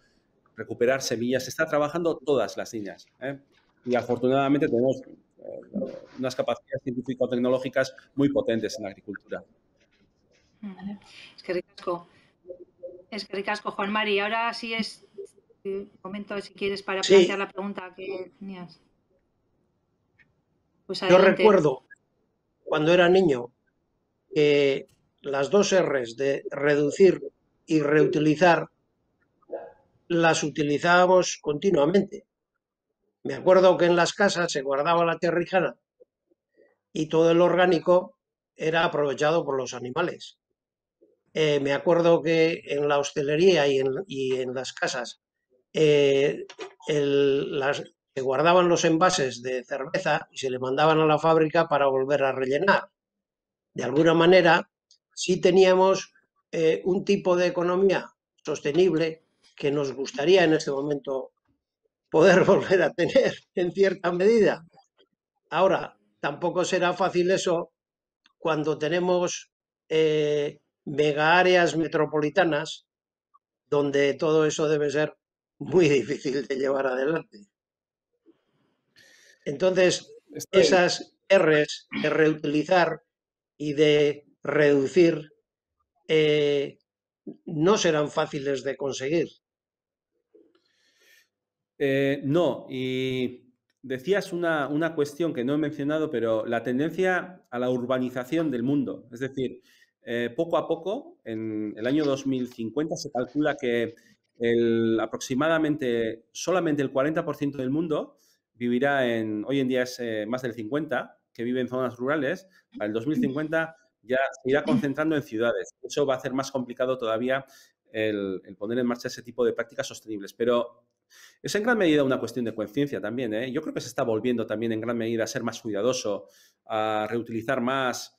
recuperar semillas. Se está trabajando todas las líneas. Y, afortunadamente, tenemos unas capacidades científico-tecnológicas muy potentes en la agricultura. Es que ricasco, Juan Mari. Ahora sí es momento, si quieres, para plantear la pregunta que tenías. Pues yo recuerdo cuando era niño que las dos R's de reducir y reutilizar las utilizábamos continuamente. Me acuerdo que en las casas se guardaba la tierrijana y todo el orgánico era aprovechado por los animales. Me acuerdo que en la hostelería y en las casas se guardaban los envases de cerveza y se le mandaban a la fábrica para volver a rellenar. De alguna manera, sí teníamos un tipo de economía sostenible que nos gustaría en este momento poder volver a tener en cierta medida. Ahora, tampoco será fácil eso cuando tenemos mega áreas metropolitanas donde todo eso debe ser muy difícil de llevar adelante. Entonces, esas R's de reutilizar y de reducir no serán fáciles de conseguir. No, y decías una cuestión que no he mencionado, pero la tendencia a la urbanización del mundo. Es decir, poco a poco, en el año 2050 se calcula que aproximadamente solamente el 40% del mundo vivirá hoy en día es más del 50%, que vive en zonas rurales. Para el 2050 ya se irá concentrando en ciudades. Eso va a hacer más complicado todavía el poner en marcha ese tipo de prácticas sostenibles. Pero es en gran medida una cuestión de conciencia también, ¿eh? Yo creo que se está volviendo también en gran medida a ser más cuidadoso, a reutilizar más,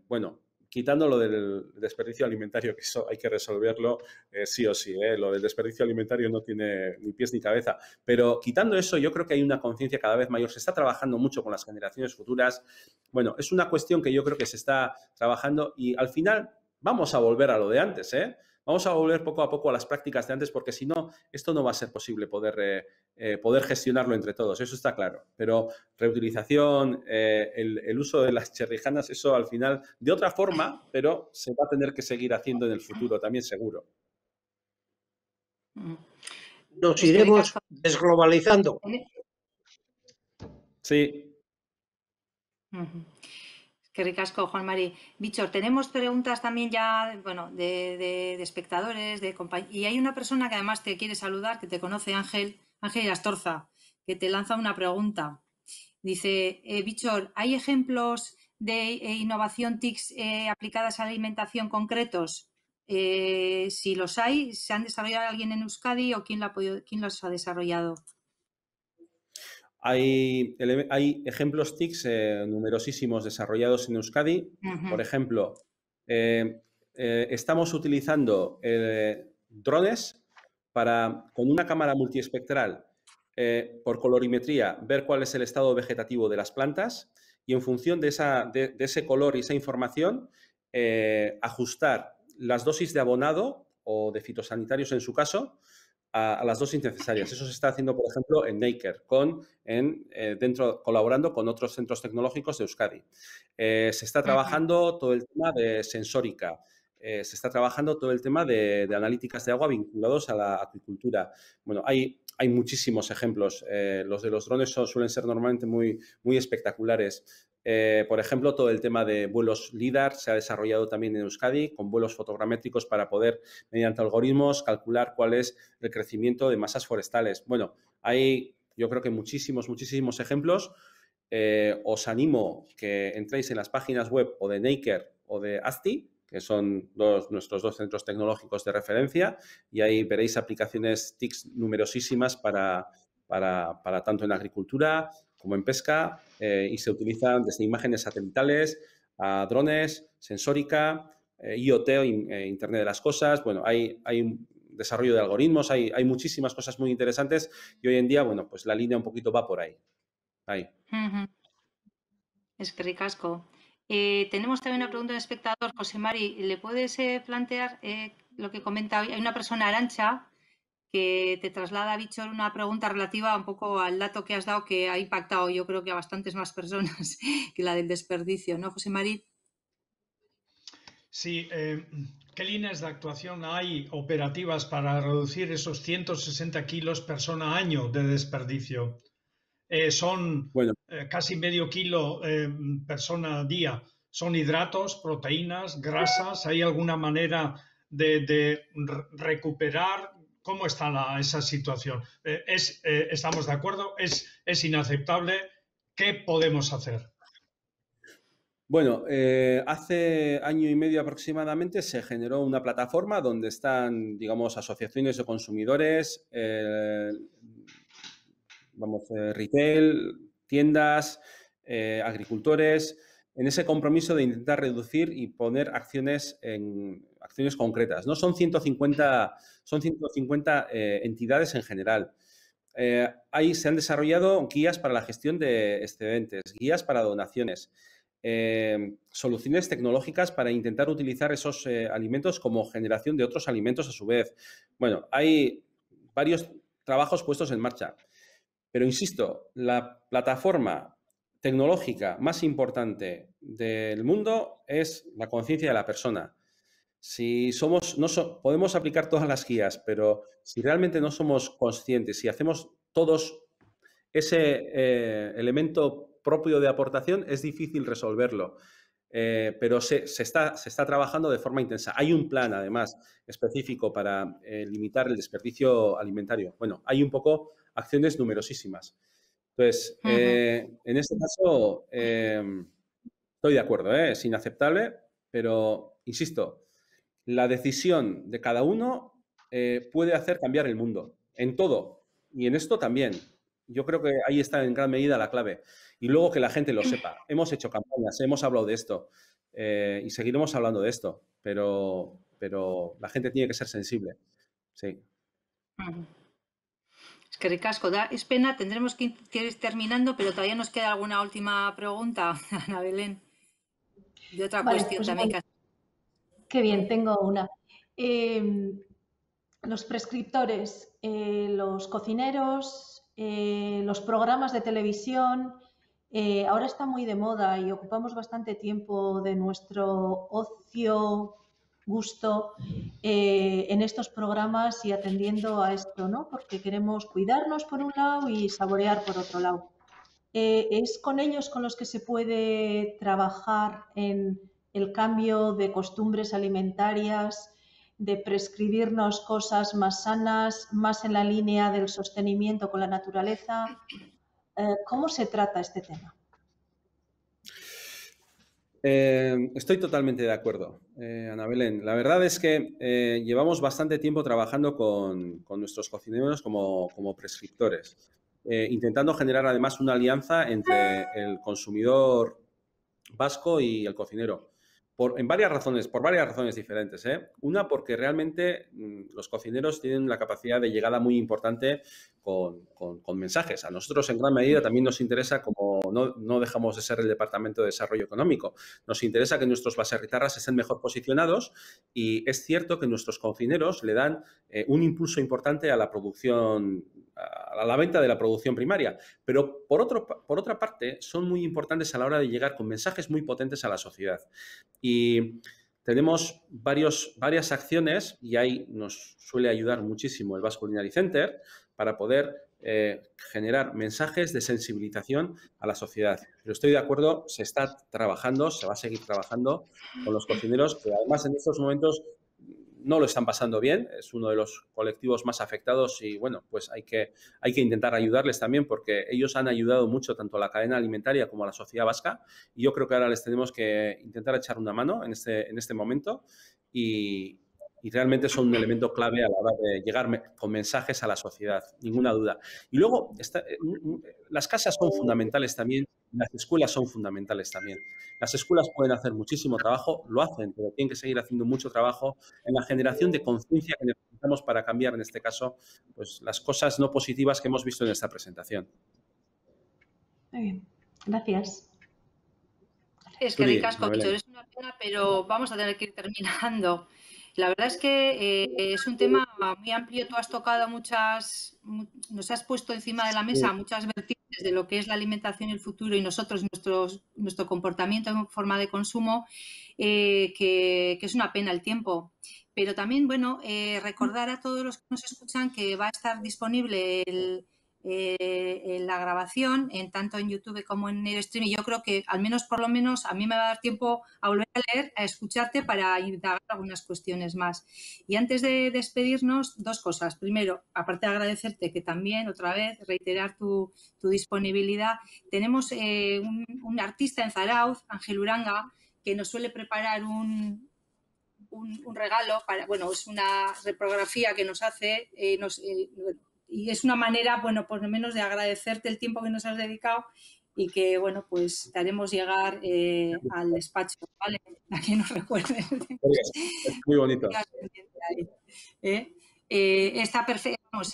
bueno, quitando lo del desperdicio alimentario, que eso hay que resolverlo sí o sí, ¿eh? Lo del desperdicio alimentario no tiene ni pies ni cabeza, pero quitando eso yo creo que hay una conciencia cada vez mayor, se está trabajando mucho con las generaciones futuras. Bueno, es una cuestión que yo creo que se está trabajando y al final vamos a volver a lo de antes, ¿eh? Vamos a volver poco a poco a las prácticas de antes porque si no, esto no va a ser posible poder gestionarlo entre todos, eso está claro. Pero reutilización, el uso de las cherrijanas, eso al final, de otra forma, pero se va a tener que seguir haciendo en el futuro también seguro. Nos iremos desglobalizando. Sí. Qué ricasco, Juan Mari. Bichor, tenemos preguntas también ya, bueno, de espectadores, y hay una persona que además te quiere saludar, que te conoce, Ángel Astorza, que te lanza una pregunta. Dice, Bichor, ¿hay ejemplos de innovación TICs aplicadas a la alimentación concretos? Si los hay, ¿se han desarrollado alguien en Euskadi o quién los ha desarrollado? Hay ejemplos TICs numerosísimos desarrollados en Euskadi. Por ejemplo, estamos utilizando drones para, con una cámara multiespectral, por colorimetría, ver cuál es el estado vegetativo de las plantas y en función de ese color y esa información, ajustar las dosis de abonado o de fitosanitarios en su caso, a las dosis necesarias. Eso se está haciendo, por ejemplo, en Naker, colaborando con otros centros tecnológicos de Euskadi. Se está trabajando todo el tema de sensórica, se está trabajando todo el tema de analíticas de agua vinculados a la acuicultura. Bueno, hay muchísimos ejemplos. Los de los drones suelen ser normalmente muy, muy espectaculares. Por ejemplo, todo el tema de vuelos LIDAR se ha desarrollado también en Euskadi con vuelos fotogramétricos para poder, mediante algoritmos, calcular cuál es el crecimiento de masas forestales. Bueno, hay yo creo que muchísimos ejemplos. Os animo que entréis en las páginas web o de Naker o de ASTI, que son nuestros dos centros tecnológicos de referencia, y ahí veréis aplicaciones TICs numerosísimas para tanto en agricultura como en pesca, y se utilizan desde imágenes satelitales a drones, sensórica, IoT, Internet de las Cosas. Bueno, hay un desarrollo de algoritmos, hay muchísimas cosas muy interesantes y hoy en día, bueno, pues la línea un poquito va por ahí. Es que ricasco. Tenemos también una pregunta de espectador, José Mari. ¿Le puedes plantear lo que comenta hoy? Hay una persona, Arancha, que te traslada, Bichor, una pregunta relativa un poco al dato que has dado que ha impactado yo creo que a bastantes más personas que la del desperdicio, ¿no, José Mari? Sí, ¿qué líneas de actuación hay operativas para reducir esos 160 kilos persona año de desperdicio? Son Bueno, casi medio kilo persona al día. ¿Son hidratos, proteínas, grasas? ¿Hay alguna manera de recuperar? ¿Cómo está esa situación? ¿Estamos de acuerdo? ¿Es inaceptable? ¿Qué podemos hacer? bueno, hace año y medio aproximadamente se generó una plataforma donde están, digamos, asociaciones de consumidores, retail, tiendas, agricultores, en ese compromiso de intentar reducir y poner acciones concretas. ¿No? Son 150 entidades en general. Ahí se han desarrollado guías para la gestión de excedentes, guías para donaciones, soluciones tecnológicas para intentar utilizar esos alimentos como generación de otros alimentos a su vez. Bueno, hay varios trabajos puestos en marcha. Pero insisto, la plataforma tecnológica más importante del mundo es la conciencia de la persona. Si podemos aplicar todas las guías, pero si realmente no somos conscientes, si hacemos todos ese elemento propio de aportación, es difícil resolverlo. Pero se está trabajando de forma intensa. Hay un plan, además, específico para limitar el desperdicio alimentario. Bueno, hay un poco acciones numerosísimas. Entonces, en este caso, estoy de acuerdo, es inaceptable, pero, insisto, la decisión de cada uno puede hacer cambiar el mundo, en todo, y en esto también. Yo creo que ahí está en gran medida la clave. Y luego que la gente lo sepa. Hemos hecho campañas, hemos hablado de esto y seguiremos hablando de esto, pero la gente tiene que ser sensible. Sí. Es que ricasco, es pena, tendremos que ir terminando, pero todavía nos queda alguna última pregunta, Ana Belén, de otra cuestión pues también. Bueno, qué bien, tengo una. Los prescriptores, los cocineros, los programas de televisión, ahora está muy de moda y ocupamos bastante tiempo de nuestro ocio, gusto en estos programas y atendiendo a esto, ¿no? Porque queremos cuidarnos por un lado y saborear por otro lado. ¿Es con ellos con los que se puede trabajar en el cambio de costumbres alimentarias, de prescribirnos cosas más sanas, más en la línea del sostenimiento con la naturaleza? ¿Cómo se trata este tema? Estoy totalmente de acuerdo, Ana Belén. La verdad es que llevamos bastante tiempo trabajando con nuestros cocineros como prescriptores, intentando generar además una alianza entre el consumidor vasco y el cocinero. Por varias razones diferentes. Una, porque realmente los cocineros tienen la capacidad de llegada muy importante con mensajes. A nosotros, en gran medida, también nos interesa, como no dejamos de ser el Departamento de Desarrollo Económico, nos interesa que nuestros baserritarras estén mejor posicionados y es cierto que nuestros cocineros le dan un impulso importante a la producción, a la venta de la producción primaria. Pero, por otra parte, son muy importantes a la hora de llegar con mensajes muy potentes a la sociedad. Y tenemos varias acciones y ahí nos suele ayudar muchísimo el Basque Culinary Center para poder generar mensajes de sensibilización a la sociedad. Pero estoy de acuerdo, se está trabajando, se va a seguir trabajando con los cocineros que además en estos momentos no lo están pasando bien, es uno de los colectivos más afectados y, bueno, pues hay que intentar ayudarles también porque ellos han ayudado mucho tanto a la cadena alimentaria como a la sociedad vasca y yo creo que ahora les tenemos que intentar echar una mano en este momento y realmente son un elemento clave a la hora de llegar con mensajes a la sociedad, ninguna duda. Y luego, las casas son fundamentales también, las escuelas son fundamentales también. Las escuelas pueden hacer muchísimo trabajo, lo hacen, pero tienen que seguir haciendo mucho trabajo en la generación de conciencia que necesitamos para cambiar, en este caso, pues las cosas no positivas que hemos visto en esta presentación. Muy bien, gracias. Es que ricasco, es una pena, pero vamos a tener que ir terminando. La verdad es que es un tema muy amplio. Tú has tocado nos has puesto encima de la mesa muchas vertientes de lo que es la alimentación y el futuro y nosotros, nuestro comportamiento en forma de consumo, que es una pena el tiempo. Pero también, bueno, recordar a todos los que nos escuchan que va a estar disponible la grabación, tanto en YouTube como en el stream, y yo creo que al menos, por lo menos, a mí me va a dar tiempo a volver a leer, a escucharte para indagar algunas cuestiones más. Y antes de despedirnos, dos cosas. Primero, aparte de agradecerte, que también, otra vez, reiterar tu disponibilidad, tenemos un artista en Zarauz, Ángel Uranga, que nos suele preparar un regalo, bueno, es una reprografía que nos hace, y es una manera, bueno, por lo menos de agradecerte el tiempo que nos has dedicado y que, bueno, pues te haremos llegar al despacho, ¿vale? A que nos recuerdes. Es muy bonito.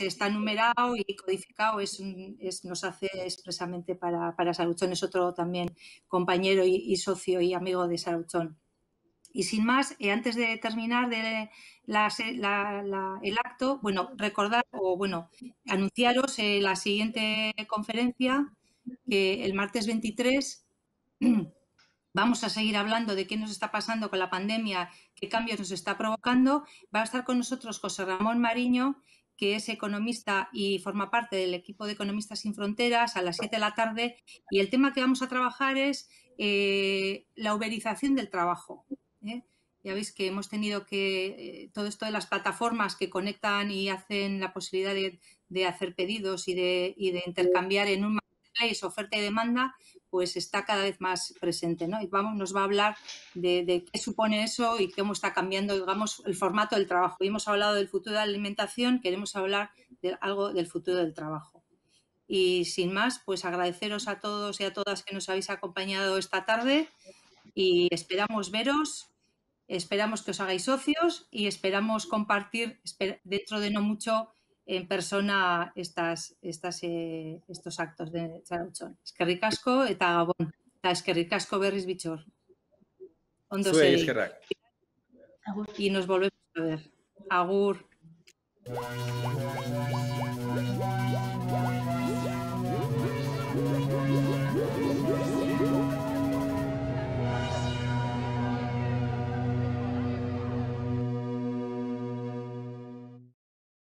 Está numerado y codificado, nos hace expresamente para Saruchón, es otro también compañero y socio y amigo de Saruchón. Y sin más, antes de terminar el acto, bueno, recordar o bueno, anunciaros la siguiente conferencia, que el martes 23 vamos a seguir hablando de qué nos está pasando con la pandemia, qué cambios nos está provocando. Va a estar con nosotros José Ramón Mariño, que es economista y forma parte del equipo de Economistas Sin Fronteras, a las 7 de la tarde. Y el tema que vamos a trabajar es la uberización del trabajo. Ya veis que hemos tenido que todo esto de las plataformas que conectan y hacen la posibilidad de hacer pedidos y de intercambiar en un marketplace oferta y demanda, pues está cada vez más presente, ¿no? Y nos va a hablar de qué supone eso y cómo está cambiando, digamos, el formato del trabajo. Y hemos hablado del futuro de la alimentación, queremos hablar de algo del futuro del trabajo. Y sin más, pues agradeceros a todos y a todas que nos habéis acompañado esta tarde y esperamos veros. Esperamos que os hagáis socios y esperamos compartir dentro de no mucho en persona estos actos de Saruchón. Eskerrik asko eta gabon. Eta eskerrik asko berriz bitxor. Ondo segi. Y nos volvemos a ver. Agur.